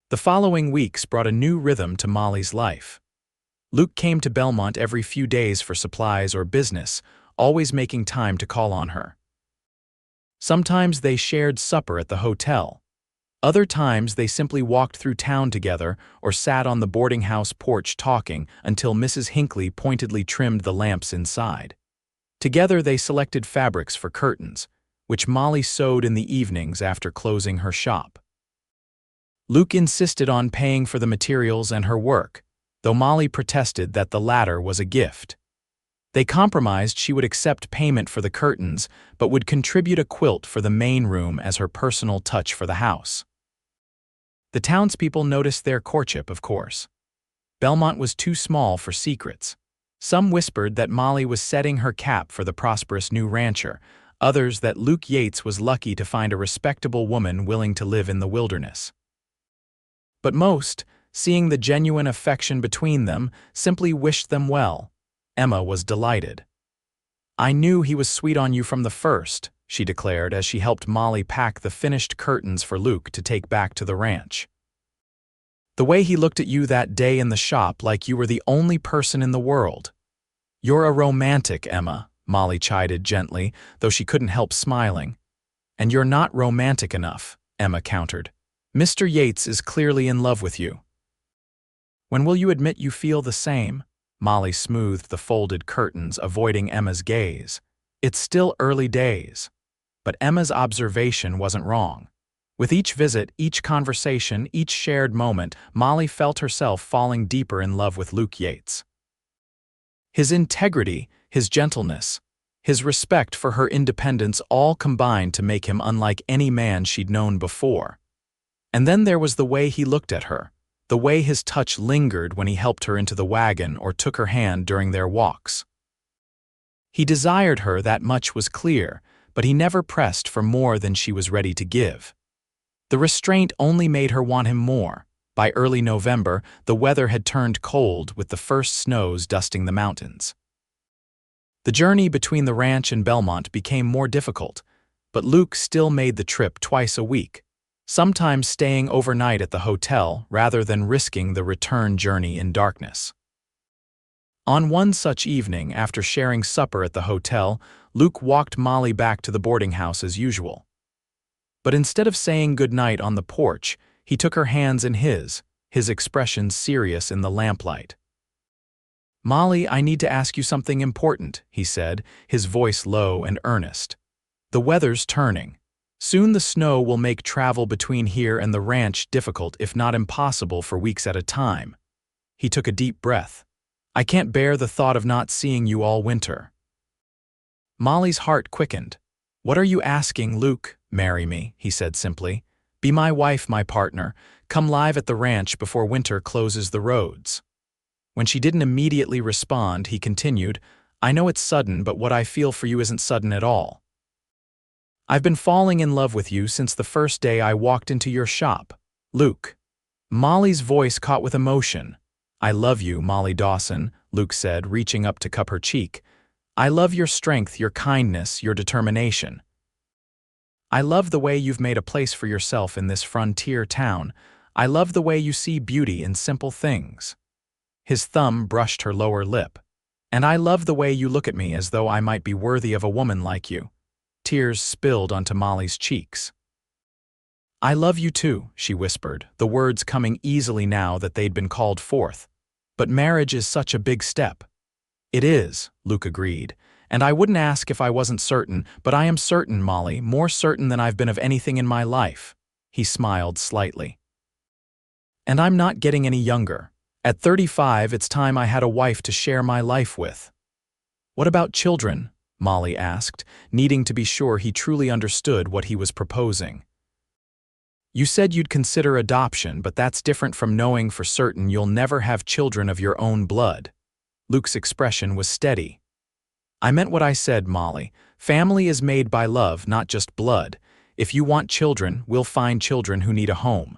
The following weeks brought a new rhythm to Molly's life. Luke came to Belmont every few days for supplies or business, always making time to call on her. Sometimes they shared supper at the hotel. Other times they simply walked through town together or sat on the boarding house porch talking until Mrs. Hinckley pointedly trimmed the lamps inside. Together they selected fabrics for curtains, which Molly sewed in the evenings after closing her shop. Luke insisted on paying for the materials and her work, though Molly protested that the latter was a gift. They compromised she would accept payment for the curtains, but would contribute a quilt for the main room as her personal touch for the house. The townspeople noticed their courtship, of course. Belmont was too small for secrets. Some whispered that Molly was setting her cap for the prosperous new rancher, others that Luke Yates was lucky to find a respectable woman willing to live in the wilderness. But most, seeing the genuine affection between them, simply wished them well. Emma was delighted. I knew he was sweet on you from the first, she declared as she helped Molly pack the finished curtains for Luke to take back to the ranch. The way he looked at you that day in the shop like you were the only person in the world. You're a romantic, Emma, Molly chided gently, though she couldn't help smiling. And you're not romantic enough, Emma countered. Mr. Yates is clearly in love with you. When will you admit you feel the same? Molly smoothed the folded curtains, avoiding Emma's gaze. It's still early days. But Emma's observation wasn't wrong. With each visit, each conversation, each shared moment, Molly felt herself falling deeper in love with Luke Yates. His integrity, his gentleness, his respect for her independence all combined to make him unlike any man she'd known before. And then there was the way he looked at her, the way his touch lingered when he helped her into the wagon or took her hand during their walks. He desired her, that much was clear, but he never pressed for more than she was ready to give. The restraint only made her want him more. By early November, the weather had turned cold with the first snows dusting the mountains. The journey between the ranch and Belmont became more difficult, but Luke still made the trip twice a week, sometimes staying overnight at the hotel rather than risking the return journey in darkness. On one such evening, after sharing supper at the hotel, Luke walked Molly back to the boarding house as usual. But instead of saying goodnight on the porch, he took her hands in his expression serious in the lamplight. "Molly, I need to ask you something important," he said, his voice low and earnest. "The weather's turning. Soon the snow will make travel between here and the ranch difficult, if not impossible, for weeks at a time." He took a deep breath. "I can't bear the thought of not seeing you all winter." Molly's heart quickened. "What are you asking, Luke?" "Marry me," he said simply. "Be my wife, my partner. Come live at the ranch before winter closes the roads." When she didn't immediately respond, he continued, "I know it's sudden, but what I feel for you isn't sudden at all. I've been falling in love with you since the first day I walked into your shop, Luke." Molly's voice caught with emotion. "I love you, Molly Dawson," Luke said, reaching up to cup her cheek. "I love your strength, your kindness, your determination. I love the way you've made a place for yourself in this frontier town. I love the way you see beauty in simple things." His thumb brushed her lower lip. "And I love the way you look at me as though I might be worthy of a woman like you." Tears spilled onto Molly's cheeks. "I love you too," she whispered, the words coming easily now that they'd been called forth. "But marriage is such a big step." "It is," Luke agreed, "and I wouldn't ask if I wasn't certain, but I am certain, Molly, more certain than I've been of anything in my life." He smiled slightly. "And I'm not getting any younger. At 35, it's time I had a wife to share my life with." "What about children?" Molly asked, needing to be sure he truly understood what he was proposing. "You said you'd consider adoption, but that's different from knowing for certain you'll never have children of your own blood." Luke's expression was steady. "I meant what I said, Molly. Family is made by love, not just blood. If you want children, we'll find children who need a home.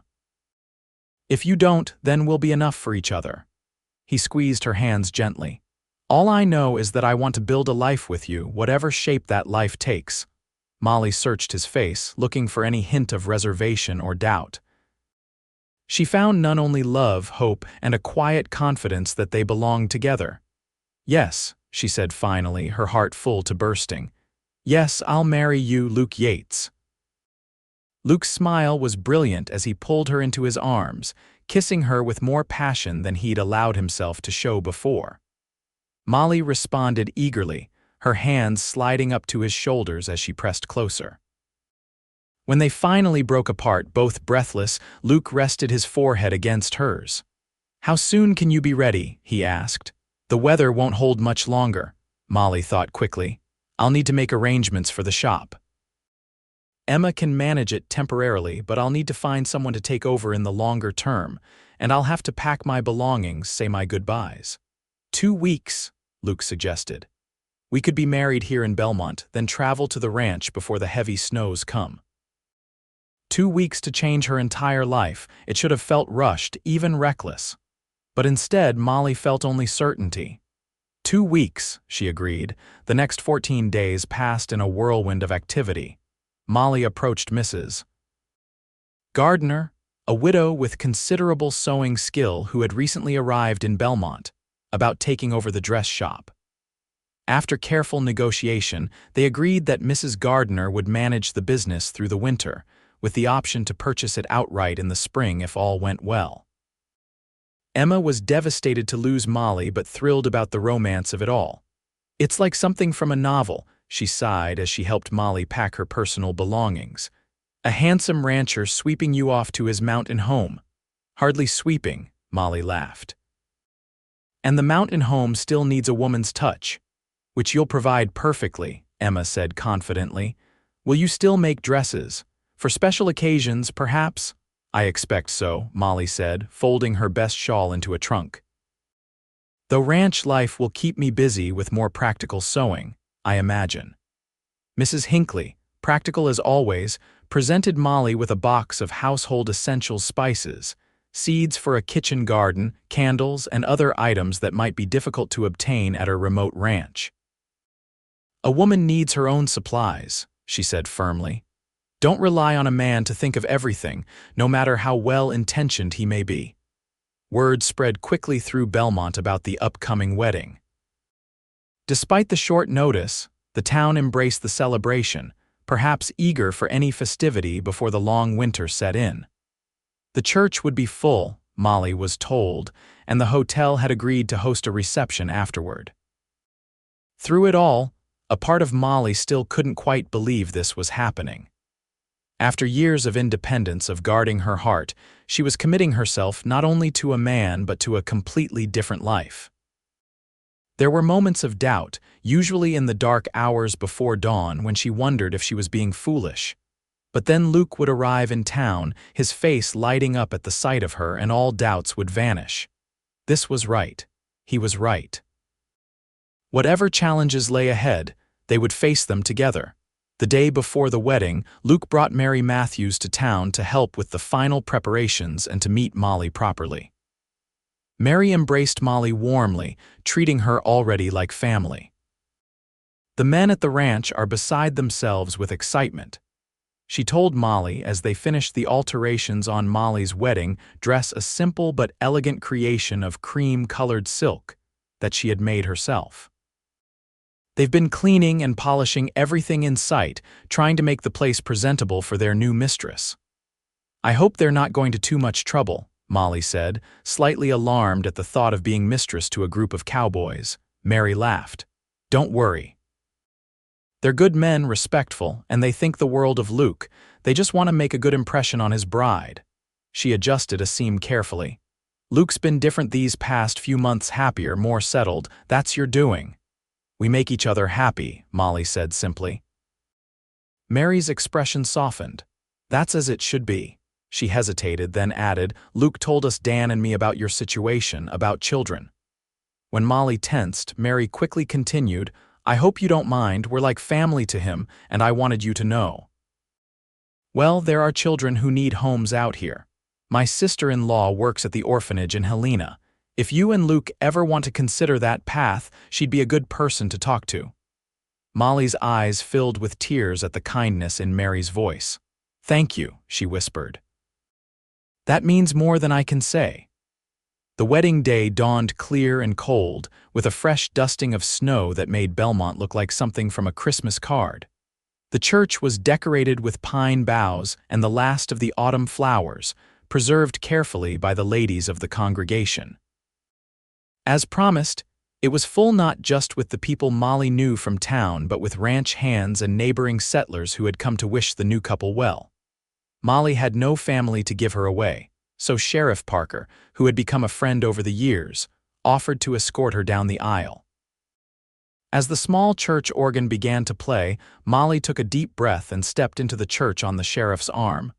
If you don't, then we'll be enough for each other." He squeezed her hands gently. "All I know is that I want to build a life with you, whatever shape that life takes." Molly searched his face, looking for any hint of reservation or doubt. She found none, only love, hope, and a quiet confidence that they belonged together. "Yes," she said finally, her heart full to bursting. "Yes, I'll marry you, Luke Yates." Luke's smile was brilliant as he pulled her into his arms, kissing her with more passion than he'd allowed himself to show before. Molly responded eagerly, her hands sliding up to his shoulders as she pressed closer. When they finally broke apart, both breathless, Luke rested his forehead against hers. "How soon can you be ready?" he asked. "The weather won't hold much longer," Molly thought quickly. "I'll need to make arrangements for the shop. Emma can manage it temporarily, but I'll need to find someone to take over in the longer term, and I'll have to pack my belongings, say my goodbyes." 2 weeks, Luke suggested. "We could be married here in Belmont, then travel to the ranch before the heavy snows come." 2 weeks to change her entire life. It should have felt rushed, even reckless. But instead, Molly felt only certainty. 2 weeks, she agreed. The next 14 days passed in a whirlwind of activity. Molly approached Mrs. Gardner, a widow with considerable sewing skill who had recently arrived in Belmont, about taking over the dress shop. After careful negotiation, they agreed that Mrs. Gardner would manage the business through the winter, with the option to purchase it outright in the spring if all went well. Emma was devastated to lose Molly but thrilled about the romance of it all. "It's like something from a novel," she sighed as she helped Molly pack her personal belongings. "A handsome rancher sweeping you off to his mountain home." "Hardly sweeping," Molly laughed. "And the mountain home still needs a woman's touch." "Which you'll provide perfectly," Emma said confidently. "Will you still make dresses? For special occasions, perhaps?" "I expect so," Molly said, folding her best shawl into a trunk. "Though ranch life will keep me busy with more practical sewing, I imagine." Mrs. Hinckley, practical as always, presented Molly with a box of household essential spices, seeds for a kitchen garden, candles, and other items that might be difficult to obtain at her remote ranch. "A woman needs her own supplies," she said firmly. "Don't rely on a man to think of everything, no matter how well-intentioned he may be." Word spread quickly through Belmont about the upcoming wedding. Despite the short notice, the town embraced the celebration, perhaps eager for any festivity before the long winter set in. The church would be full, Molly was told, and the hotel had agreed to host a reception afterward. Through it all, a part of Molly still couldn't quite believe this was happening. After years of independence, of guarding her heart, she was committing herself not only to a man but to a completely different life. There were moments of doubt, usually in the dark hours before dawn, when she wondered if she was being foolish. But then Luke would arrive in town, his face lighting up at the sight of her, and all doubts would vanish. This was right. He was right. Whatever challenges lay ahead, they would face them together. The day before the wedding, Luke brought Mary Matthews to town to help with the final preparations and to meet Molly properly. Mary embraced Molly warmly, treating her already like family. The men at the ranch are beside themselves with excitement. She told Molly as they finished the alterations on Molly's wedding dress, a simple but elegant creation of cream-colored silk that she had made herself. They've been cleaning and polishing everything in sight, trying to make the place presentable for their new mistress. I hope they're not going to too much trouble, Molly said, slightly alarmed at the thought of being mistress to a group of cowboys. Mary laughed. Don't worry. They're good men, respectful, and they think the world of Luke. They just want to make a good impression on his bride. She adjusted a seam carefully. Luke's been different these past few months, happier, more settled. That's your doing. We make each other happy, Molly said simply. Mary's expression softened. That's as it should be. She hesitated, then added, Luke told us Dan and me about your situation, about children. When Molly tensed, Mary quickly continued, I hope you don't mind, we're like family to him, and I wanted you to know. Well, there are children who need homes out here. My sister-in-law works at the orphanage in Helena. If you and Luke ever want to consider that path, she'd be a good person to talk to. Molly's eyes filled with tears at the kindness in Mary's voice. Thank you, she whispered. That means more than I can say. The wedding day dawned clear and cold, with a fresh dusting of snow that made Belmont look like something from a Christmas card. The church was decorated with pine boughs and the last of the autumn flowers, preserved carefully by the ladies of the congregation. As promised, it was full not just with the people Molly knew from town but with ranch hands and neighboring settlers who had come to wish the new couple well. Molly had no family to give her away, so Sheriff Parker, who had become a friend over the years, offered to escort her down the aisle. As the small church organ began to play, Molly took a deep breath and stepped into the church on the sheriff's arm.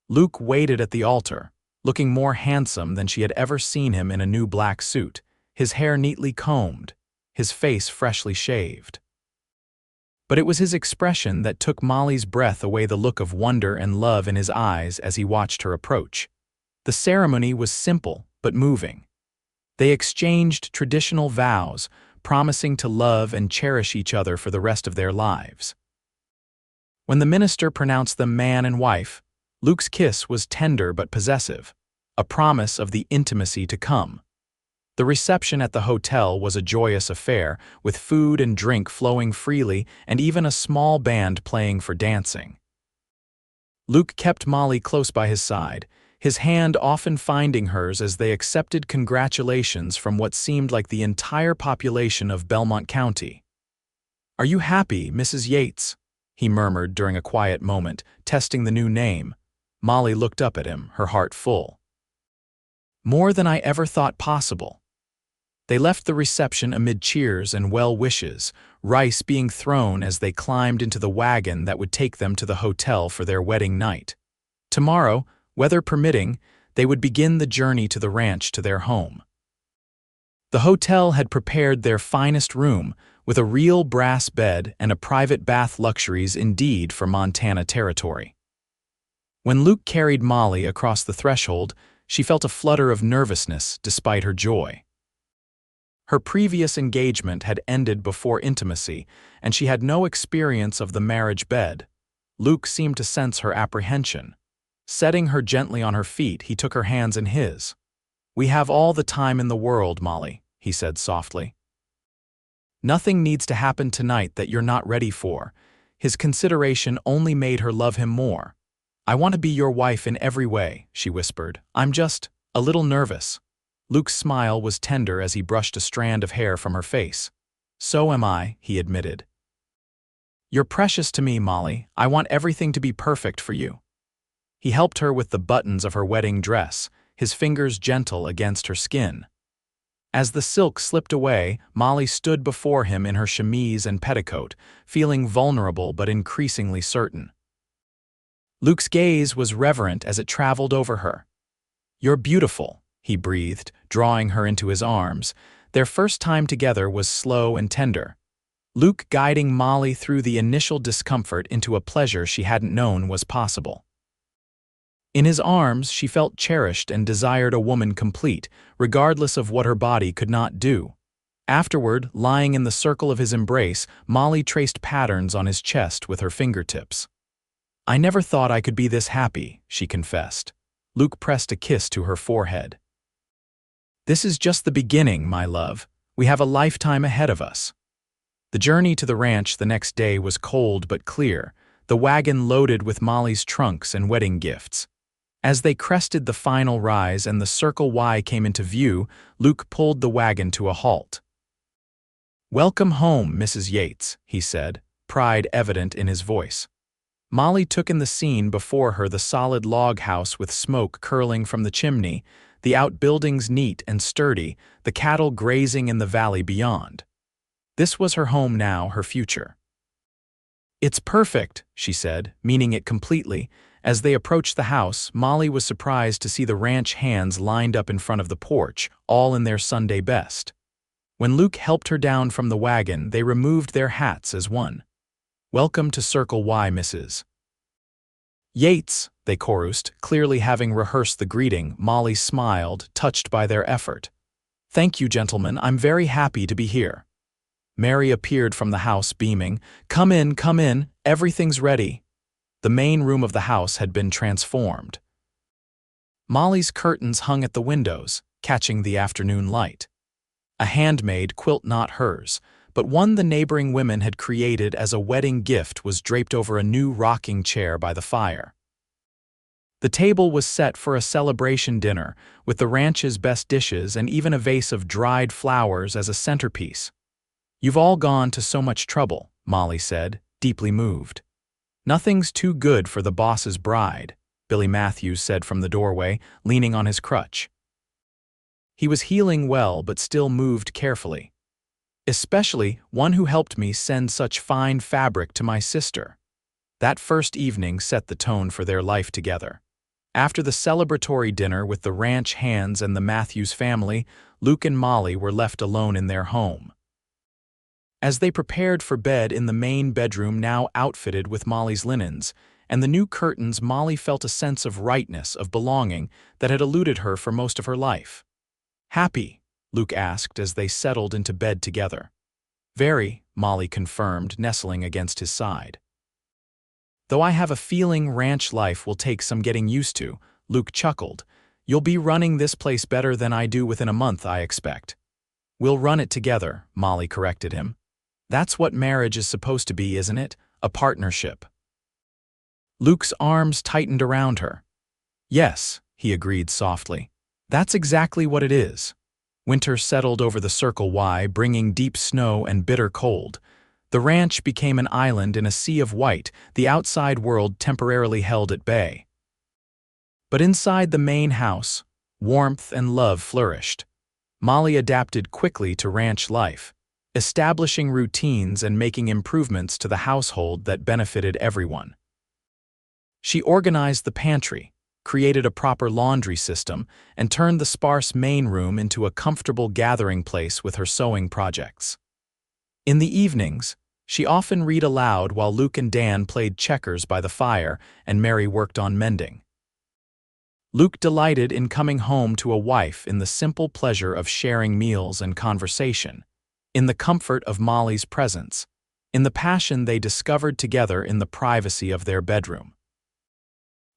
Luke waited at the altar, looking more handsome than she had ever seen him in a new black suit, his hair neatly combed, his face freshly shaved. But it was his expression that took Molly's breath away, the look of wonder and love in his eyes as he watched her approach. The ceremony was simple but moving. They exchanged traditional vows, promising to love and cherish each other for the rest of their lives. When the minister pronounced them man and wife, Luke's kiss was tender but possessive, a promise of the intimacy to come. The reception at the hotel was a joyous affair, with food and drink flowing freely and even a small band playing for dancing. Luke kept Molly close by his side, his hand often finding hers as they accepted congratulations from what seemed like the entire population of Belmont County. "Are you happy, Mrs. Yates?" he murmured during a quiet moment, testing the new name. Molly looked up at him, her heart full. "More than I ever thought possible." They left the reception amid cheers and well wishes, rice being thrown as they climbed into the wagon that would take them to the hotel for their wedding night. Tomorrow, weather permitting, they would begin the journey to the ranch to their home. The hotel had prepared their finest room, with a real brass bed and a private bath, luxuries indeed for Montana territory. When Luke carried Molly across the threshold, she felt a flutter of nervousness despite her joy. Her previous engagement had ended before intimacy, and she had no experience of the marriage bed. Luke seemed to sense her apprehension. Setting her gently on her feet, he took her hands in his. "We have all the time in the world, Molly," he said softly. "Nothing needs to happen tonight that you're not ready for." His consideration only made her love him more. "I want to be your wife in every way," she whispered. "I'm just a little nervous." Luke's smile was tender as he brushed a strand of hair from her face. "So am I," he admitted. "You're precious to me, Molly. I want everything to be perfect for you." He helped her with the buttons of her wedding dress, his fingers gentle against her skin. As the silk slipped away, Molly stood before him in her chemise and petticoat, feeling vulnerable but increasingly certain. Luke's gaze was reverent as it traveled over her. "You're beautiful," he breathed, drawing her into his arms. Their first time together was slow and tender, Luke guiding Molly through the initial discomfort into a pleasure she hadn't known was possible. In his arms, she felt cherished and desired a woman complete, regardless of what her body could not do. Afterward, lying in the circle of his embrace, Molly traced patterns on his chest with her fingertips. "I never thought I could be this happy," she confessed. Luke pressed a kiss to her forehead. "This is just the beginning, my love. We have a lifetime ahead of us." The journey to the ranch the next day was cold but clear, the wagon loaded with Molly's trunks and wedding gifts. As they crested the final rise and the Circle Y came into view, Luke pulled the wagon to a halt. "Welcome home, Mrs. Yates," he said, pride evident in his voice. Molly took in the scene before her, the solid log house with smoke curling from the chimney, the outbuildings neat and sturdy, the cattle grazing in the valley beyond. This was her home now, her future. "It's perfect," she said, meaning it completely. As they approached the house, Molly was surprised to see the ranch hands lined up in front of the porch, all in their Sunday best. When Luke helped her down from the wagon, they removed their hats as one. "Welcome to Circle Y, Mrs. Yates," they chorused, clearly having rehearsed the greeting. Molly smiled, touched by their effort. "Thank you, gentlemen. I'm very happy to be here." Mary appeared from the house, beaming. Come in, everything's ready." The main room of the house had been transformed. Molly's curtains hung at the windows, catching the afternoon light. A handmade quilt, not hers, but one the neighboring women had created as a wedding gift, was draped over a new rocking chair by the fire. The table was set for a celebration dinner, with the ranch's best dishes and even a vase of dried flowers as a centerpiece. "You've all gone to so much trouble," Molly said, deeply moved. "Nothing's too good for the boss's bride," Billy Matthews said from the doorway, leaning on his crutch. He was healing well but still moved carefully. "Especially one who helped me send such fine fabric to my sister." That first evening set the tone for their life together. After the celebratory dinner with the ranch hands and the Matthews family, Luke and Molly were left alone in their home. As they prepared for bed in the main bedroom, now outfitted with Molly's linens, and the new curtains, Molly felt a sense of rightness, of belonging, that had eluded her for most of her life. "Happy?" Luke asked as they settled into bed together. "Very," Molly confirmed, nestling against his side. "Though I have a feeling ranch life will take some getting used to," Luke chuckled. "You'll be running this place better than I do within a month, I expect." "We'll run it together," Molly corrected him. "That's what marriage is supposed to be, isn't it? A partnership." Luke's arms tightened around her. "Yes," he agreed softly. "That's exactly what it is." Winter settled over the Circle Y, bringing deep snow and bitter cold. The ranch became an island in a sea of white, the outside world temporarily held at bay. But inside the main house, warmth and love flourished. Molly adapted quickly to ranch life, establishing routines and making improvements to the household that benefited everyone. She organized the pantry, created a proper laundry system, and turned the sparse main room into a comfortable gathering place with her sewing projects. In the evenings, she often read aloud while Luke and Dan played checkers by the fire and Mary worked on mending. Luke delighted in coming home to a wife in the simple pleasure of sharing meals and conversation, in the comfort of Molly's presence, in the passion they discovered together in the privacy of their bedroom.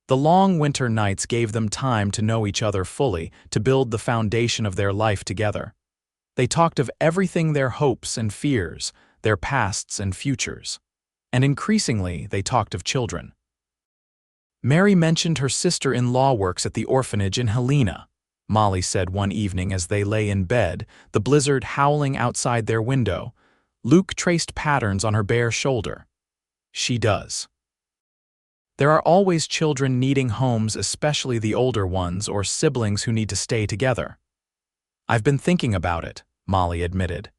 The long winter nights gave them time to know each other fully, to build the foundation of their life together. They talked of everything, their hopes and fears, their pasts and futures. and increasingly they talked of children. Mary mentioned her sister-in-law works at the orphanage in Helena, Molly said one evening as they lay in bed, the blizzard howling outside their window. Luke traced patterns on her bare shoulder. She does. There are always children needing homes, especially the older ones or siblings who need to stay together. I've been thinking about it, Molly admitted.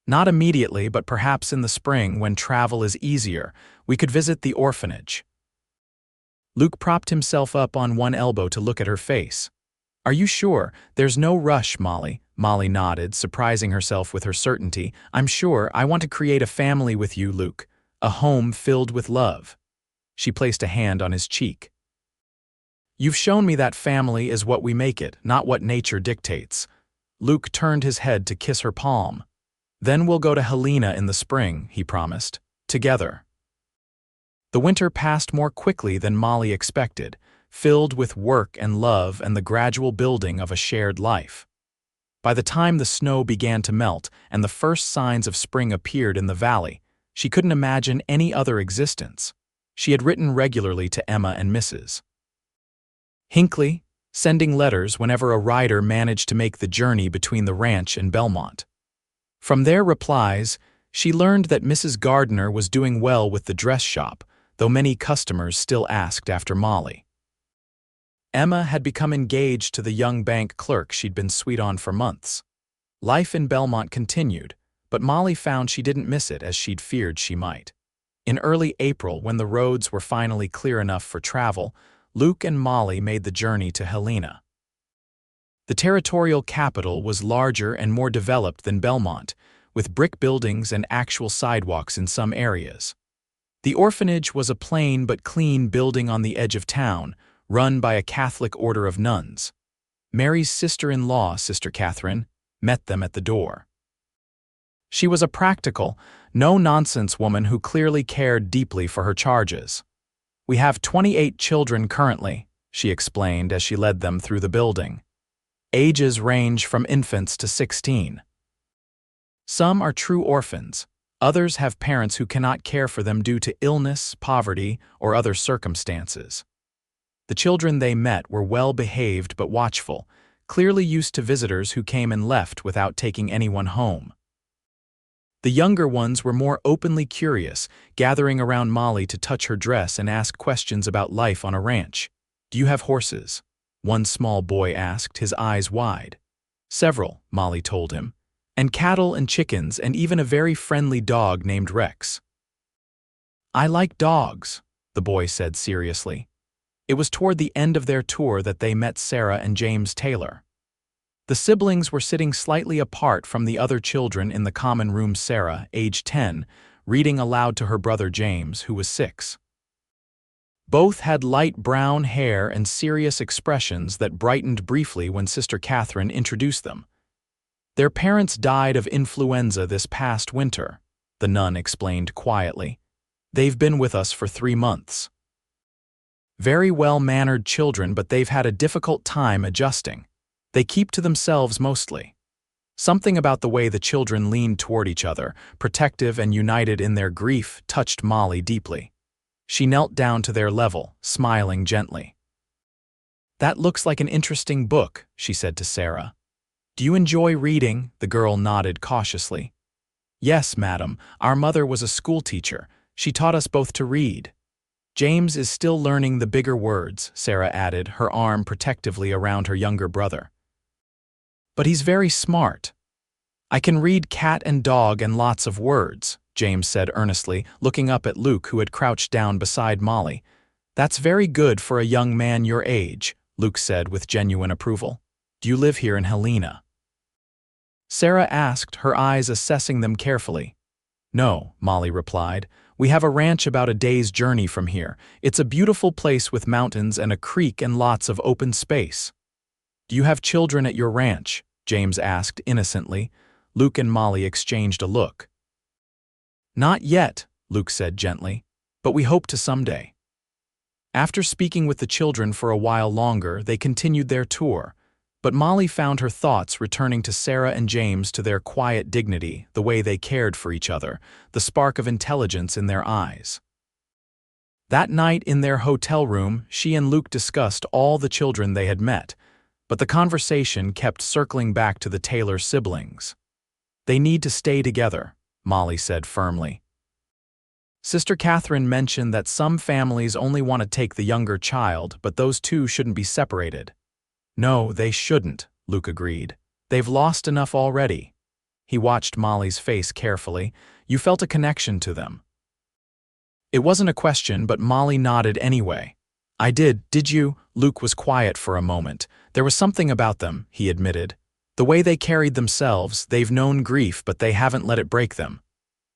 Not immediately, but perhaps in the spring when travel is easier, we could visit the orphanage. Luke propped himself up on one elbow to look at her face. Are you sure? There's no rush, Molly. Molly nodded, surprising herself with her certainty. I'm sure. I want to create a family with you, Luke. A home filled with love. She placed a hand on his cheek. You've shown me that family is what we make it, not what nature dictates. Luke turned his head to kiss her palm. Then we'll go to Helena in the spring, he promised. Together. The winter passed more quickly than Molly expected, filled with work and love and the gradual building of a shared life. By the time the snow began to melt and the first signs of spring appeared in the valley, she couldn't imagine any other existence. She had written regularly to Emma and Mrs. Hinckley, sending letters whenever a rider managed to make the journey between the ranch and Belmont. From their replies, she learned that Mrs. Gardner was doing well with the dress shop, though many customers still asked after Molly. Emma had become engaged to the young bank clerk she'd been sweet on for months. Life in Belmont continued, but Molly found she didn't miss it as she'd feared she might. In early April, when the roads were finally clear enough for travel, Luke and Molly made the journey to Helena. The territorial capital was larger and more developed than Belmont, with brick buildings and actual sidewalks in some areas. The orphanage was a plain but clean building on the edge of town, run by a Catholic order of nuns. Mary's sister-in-law, Sister Catherine, met them at the door. She was a practical, no-nonsense woman who clearly cared deeply for her charges. We have 28 children currently, she explained as she led them through the building. Ages range from infants to 16. Some are true orphans. Others have parents who cannot care for them due to illness, poverty, or other circumstances. The children they met were well-behaved but watchful, clearly used to visitors who came and left without taking anyone home. The younger ones were more openly curious, gathering around Molly to touch her dress and ask questions about life on a ranch. Do you have horses? One small boy asked, his eyes wide. Several, Molly told him, and cattle and chickens and even a very friendly dog named Rex. I like dogs, the boy said seriously. It was toward the end of their tour that they met Sarah and James Taylor. The siblings were sitting slightly apart from the other children in the common room. Sarah, age 10, reading aloud to her brother James, who was 6. Both had light brown hair and serious expressions that brightened briefly when Sister Catherine introduced them. Their parents died of influenza this past winter, the nun explained quietly. They've been with us for 3 months. Very well-mannered children, but they've had a difficult time adjusting. They keep to themselves mostly. Something about the way the children leaned toward each other, protective and united in their grief, touched Molly deeply. She knelt down to their level, smiling gently. That looks like an interesting book, she said to Sarah. Do you enjoy reading? The girl nodded cautiously. Yes, madam. Our mother was a schoolteacher. She taught us both to read. James is still learning the bigger words, Sarah added, her arm protectively around her younger brother. But he's very smart. I can read cat and dog and lots of words, James said earnestly, looking up at Luke, who had crouched down beside Molly. That's very good for a young man your age, Luke said with genuine approval. Do you live here in Helena? Sarah asked, her eyes assessing them carefully. No, Molly replied. We have a ranch about a day's journey from here. It's a beautiful place with mountains and a creek and lots of open space. Do you have children at your ranch? James asked innocently. Luke and Molly exchanged a look. Not yet, Luke said gently, but we hope to someday. After speaking with the children for a while longer, they continued their tour, but Molly found her thoughts returning to Sarah and James, to their quiet dignity, the way they cared for each other, the spark of intelligence in their eyes. That night in their hotel room, she and Luke discussed all the children they had met, but the conversation kept circling back to the Taylor siblings. "They need to stay together," Molly said firmly. Sister Catherine mentioned that some families only want to take the younger child, but those two shouldn't be separated. "No, they shouldn't," Luke agreed. "They've lost enough already." He watched Molly's face carefully. "You felt a connection to them." It wasn't a question, but Molly nodded anyway. "I did you?" Luke was quiet for a moment. "There was something about them," he admitted. "The way they carried themselves, they've known grief, but they haven't let it break them."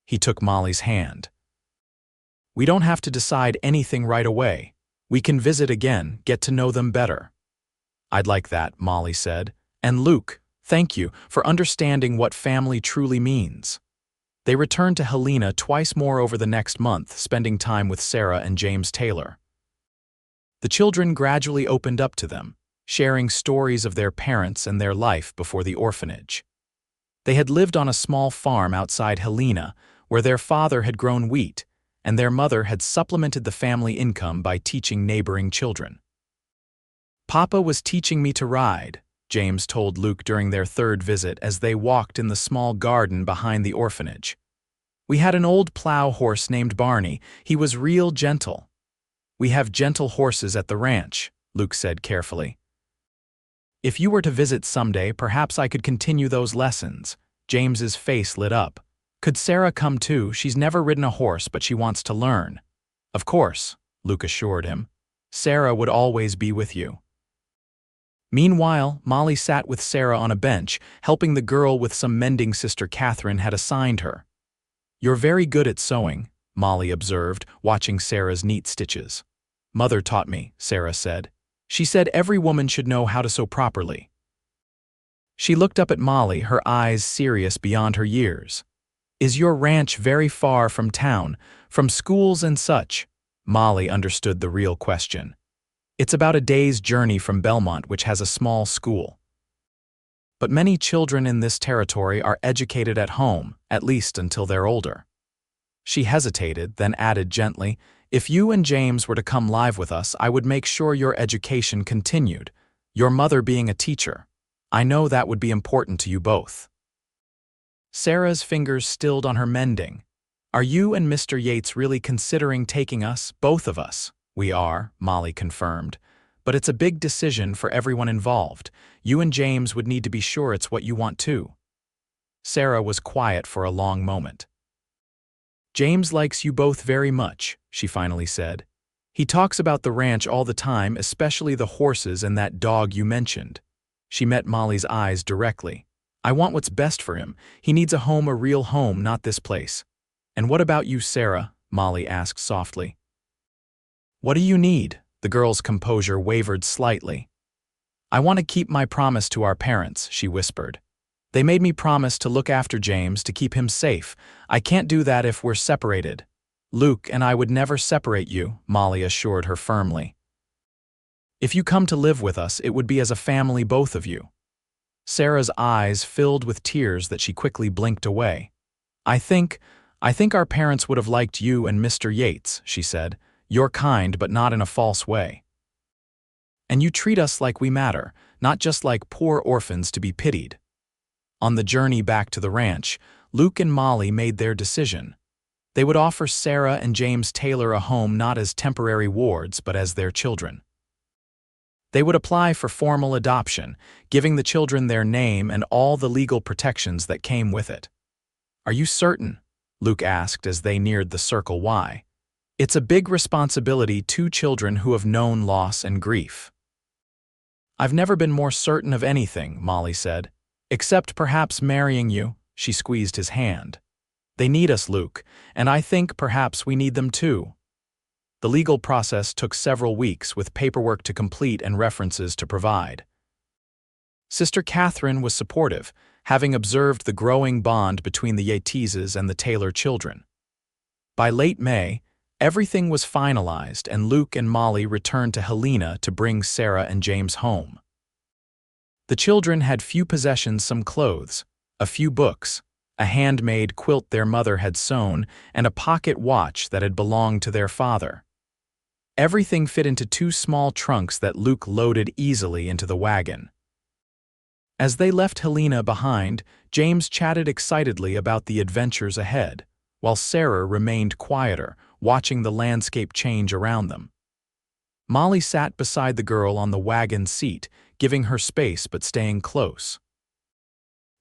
He took Molly's hand. "We don't have to decide anything right away. We can visit again, get to know them better." "I'd like that," Molly said. "And Luke, thank you for understanding what family truly means." They returned to Helena twice more over the next month, spending time with Sarah and James Taylor. The children gradually opened up to them, sharing stories of their parents and their life before the orphanage. They had lived on a small farm outside Helena, where their father had grown wheat, and their mother had supplemented the family income by teaching neighboring children. "Papa was teaching me to ride," James told Luke during their third visit as they walked in the small garden behind the orphanage. "We had an old plow horse named Barney. He was real gentle." "We have gentle horses at the ranch," Luke said carefully. "If you were to visit someday, perhaps I could continue those lessons." James's face lit up. "Could Sarah come too? She's never ridden a horse, but she wants to learn." "Of course," Luke assured him. "Sarah would always be with you." Meanwhile, Molly sat with Sarah on a bench, helping the girl with some mending Sister Catherine had assigned her. "You're very good at sewing," Molly observed, watching Sarah's neat stitches. "Mother taught me," Sarah said. "She said every woman should know how to sew properly." She looked up at Molly, her eyes serious beyond her years. "Is your ranch very far from town, from schools and such?" Molly understood the real question. "It's about a day's journey from Belmont, which has a small school. But many children in this territory are educated at home, at least until they're older." She hesitated, then added gently, "If you and James were to come live with us, I would make sure your education continued, your mother being a teacher. I know that would be important to you both." Sarah's fingers stilled on her mending. "Are you and Mr. Yates really considering taking us, both of us?" "We are," Molly confirmed. "But it's a big decision for everyone involved. You and James would need to be sure it's what you want too." Sarah was quiet for a long moment. "James likes you both very much," she finally said. "He talks about the ranch all the time, especially the horses and that dog you mentioned." She met Molly's eyes directly. "I want what's best for him. He needs a home, a real home, not this place." "And what about you, Sarah?" Molly asked softly. "What do you need?" The girl's composure wavered slightly. "I want to keep my promise to our parents," she whispered. "They made me promise to look after James, to keep him safe. I can't do that if we're separated." "Luke and I would never separate you," Molly assured her firmly. "If you come to live with us, it would be as a family, both of you." Sarah's eyes filled with tears that she quickly blinked away. I think our parents would have liked you and Mr. Yates," she said. "You're kind, but not in a false way. And you treat us like we matter, not just like poor orphans to be pitied." On the journey back to the ranch, Luke and Molly made their decision. They would offer Sarah and James Taylor a home not as temporary wards, but as their children. They would apply for formal adoption, giving the children their name and all the legal protections that came with it. "Are you certain?" Luke asked as they neared the Circle Y. "It's a big responsibility, two children who have known loss and grief." "I've never been more certain of anything," Molly said. "Except perhaps marrying you." She squeezed his hand. "They need us, Luke, and I think perhaps we need them too." The legal process took several weeks, with paperwork to complete and references to provide. Sister Catherine was supportive, having observed the growing bond between the Yateses and the Taylor children. By late May, everything was finalized, and Luke and Molly returned to Helena to bring Sarah and James home. The children had few possessions, some clothes, a few books, a handmade quilt their mother had sewn, and a pocket watch that had belonged to their father. Everything fit into two small trunks that Luke loaded easily into the wagon. As they left Helena behind, James chatted excitedly about the adventures ahead, while Sarah remained quieter, watching the landscape change around them. Molly sat beside the girl on the wagon seat, giving her space but staying close.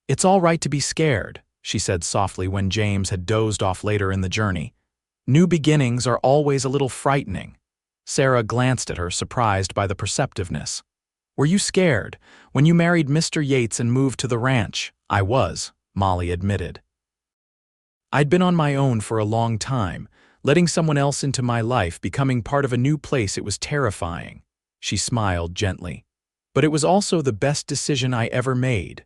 "It's all right to be scared," she said softly when James had dozed off later in the journey. "New beginnings are always a little frightening." Sarah glanced at her, surprised by the perceptiveness. "Were you scared when you married Mr. Yates and moved to the ranch?" "I was," Molly admitted. "I'd been on my own for a long time. Letting someone else into my life, becoming part of a new place, it was terrifying." She smiled gently. "But it was also the best decision I ever made."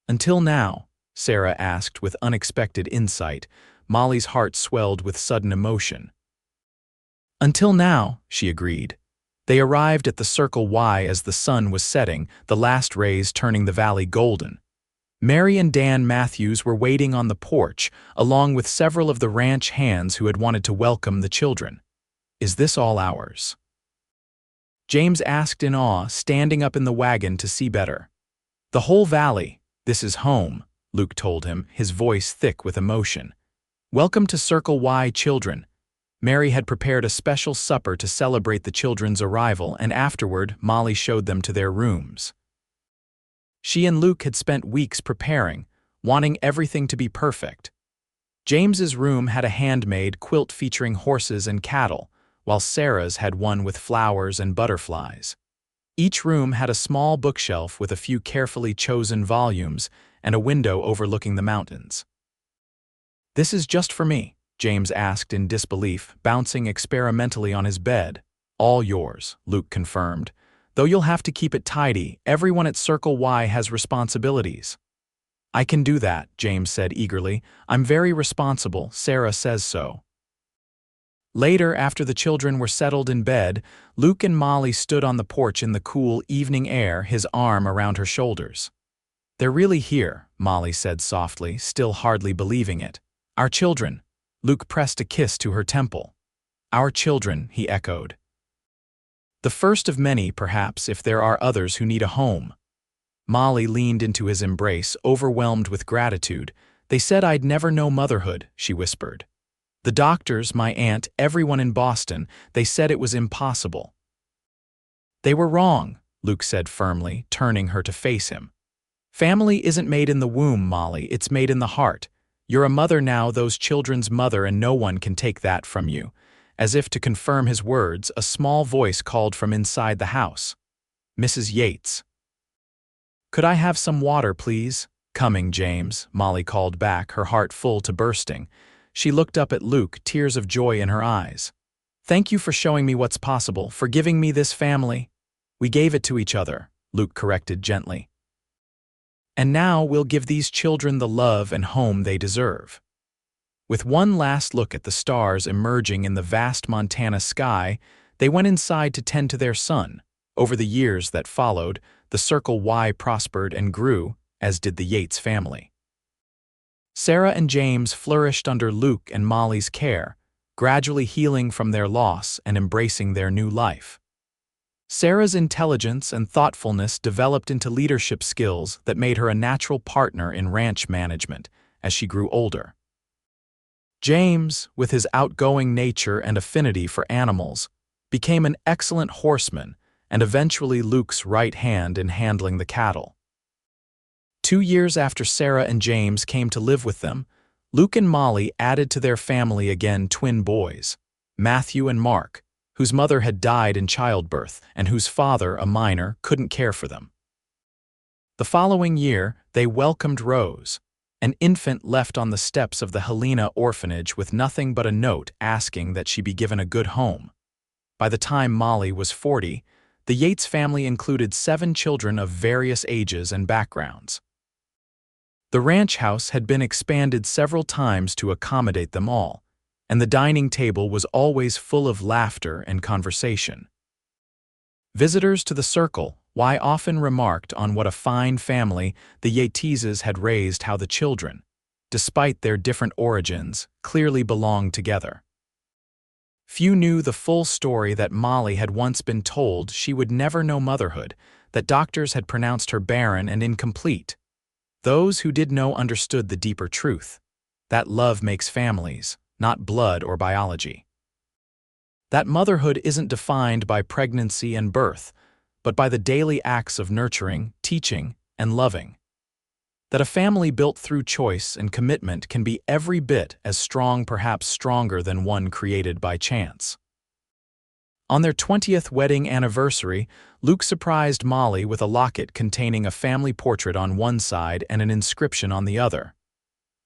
"Until now?" Sarah asked with unexpected insight. Molly's heart swelled with sudden emotion. "Until now," she agreed. They arrived at the Circle Y as the sun was setting, the last rays turning the valley golden. Mary and Dan Matthews were waiting on the porch, along with several of the ranch hands who had wanted to welcome the children. "Is this all ours?" James asked in awe, standing up in the wagon to see better. "The whole valley. This is home," Luke told him, his voice thick with emotion. "Welcome to Circle Y, children." Mary had prepared a special supper to celebrate the children's arrival, and afterward, Molly showed them to their rooms. She and Luke had spent weeks preparing, wanting everything to be perfect. James's room had a handmade quilt featuring horses and cattle, while Sarah's had one with flowers and butterflies. Each room had a small bookshelf with a few carefully chosen volumes and a window overlooking the mountains. "This is just for me," James asked in disbelief, bouncing experimentally on his bed. "All yours," Luke confirmed. "Though you'll have to keep it tidy. Everyone at Circle Y has responsibilities." "I can do that," James said eagerly. "I'm very responsible. Sarah says so." Later, after the children were settled in bed, Luke and Molly stood on the porch in the cool evening air, his arm around her shoulders. "They're really here," Molly said softly, still hardly believing it. "Our children." Luke pressed a kiss to her temple. "Our children," he echoed. "The first of many, perhaps, if there are others who need a home." Molly leaned into his embrace, overwhelmed with gratitude. "They said I'd never know motherhood," she whispered. "The doctors, my aunt, everyone in Boston, they said it was impossible." "They were wrong," Luke said firmly, turning her to face him. "Family isn't made in the womb, Molly, it's made in the heart. You're a mother now, those children's mother, and no one can take that from you." As if to confirm his words, a small voice called from inside the house. "Mrs. Yates." "Could I have some water, please?" "Coming, James," Molly called back, her heart full to bursting. She looked up at Luke, tears of joy in her eyes. "Thank you for showing me what's possible, for giving me this family." "We gave it to each other," Luke corrected gently. "And now we'll give these children the love and home they deserve." With one last look at the stars emerging in the vast Montana sky, they went inside to tend to their son. Over the years that followed, the Circle Y prospered and grew, as did the Yates family. Sarah and James flourished under Luke and Molly's care, gradually healing from their loss and embracing their new life. Sarah's intelligence and thoughtfulness developed into leadership skills that made her a natural partner in ranch management as she grew older. James, with his outgoing nature and affinity for animals, became an excellent horseman and eventually Luke's right hand in handling the cattle. 2 years after Sarah and James came to live with them, Luke and Molly added to their family again twin boys, Matthew and Mark, whose mother had died in childbirth and whose father, a miner, couldn't care for them. The following year, they welcomed Rose, an infant left on the steps of the Helena orphanage with nothing but a note asking that she be given a good home. By the time Molly was 40, the Yates family included 7 children of various ages and backgrounds. The ranch house had been expanded several times to accommodate them all, and the dining table was always full of laughter and conversation. Visitors to the Circle Y often remarked on what a fine family the Yateses had raised, how the children, despite their different origins, clearly belonged together. Few knew the full story that Molly had once been told she would never know motherhood, that doctors had pronounced her barren and incomplete. Those who did know understood the deeper truth, that love makes families, not blood or biology. That motherhood isn't defined by pregnancy and birth, but by the daily acts of nurturing, teaching, and loving. That a family built through choice and commitment can be every bit as strong, perhaps stronger than one created by chance. On their 20th wedding anniversary, Luke surprised Molly with a locket containing a family portrait on one side and an inscription on the other.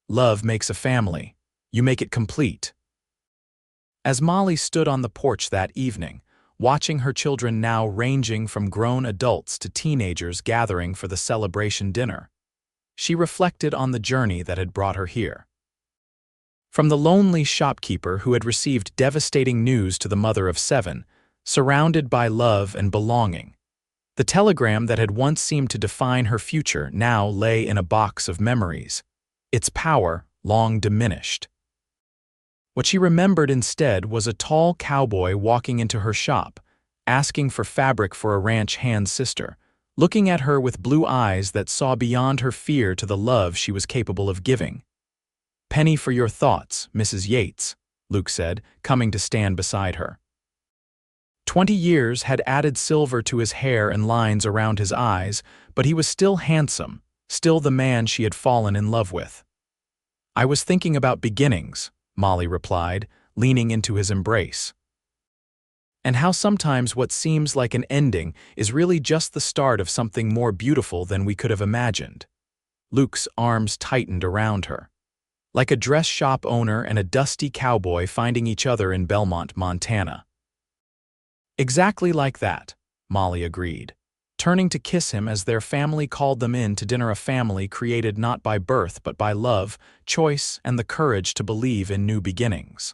"Love makes a family. You make it complete." As Molly stood on the porch that evening, watching her children now ranging from grown adults to teenagers gathering for the celebration dinner, she reflected on the journey that had brought her here. From the lonely shopkeeper who had received devastating news to the mother of 7, surrounded by love and belonging, the telegram that had once seemed to define her future now lay in a box of memories, its power long diminished. What she remembered instead was a tall cowboy walking into her shop, asking for fabric for a ranch hand sister, looking at her with blue eyes that saw beyond her fear to the love she was capable of giving. "Penny for your thoughts, Mrs. Yates," Luke said, coming to stand beside her. 20 years had added silver to his hair and lines around his eyes, but he was still handsome, still the man she had fallen in love with. "I was thinking about beginnings," Molly replied, leaning into his embrace. "And how sometimes what seems like an ending is really just the start of something more beautiful than we could have imagined." Luke's arms tightened around her, like a dress shop owner and a dusty cowboy finding each other in Belmont, Montana. "Exactly like that," Molly agreed, turning to kiss him as their family called them in to dinner, a family created not by birth but by love, choice, and the courage to believe in new beginnings.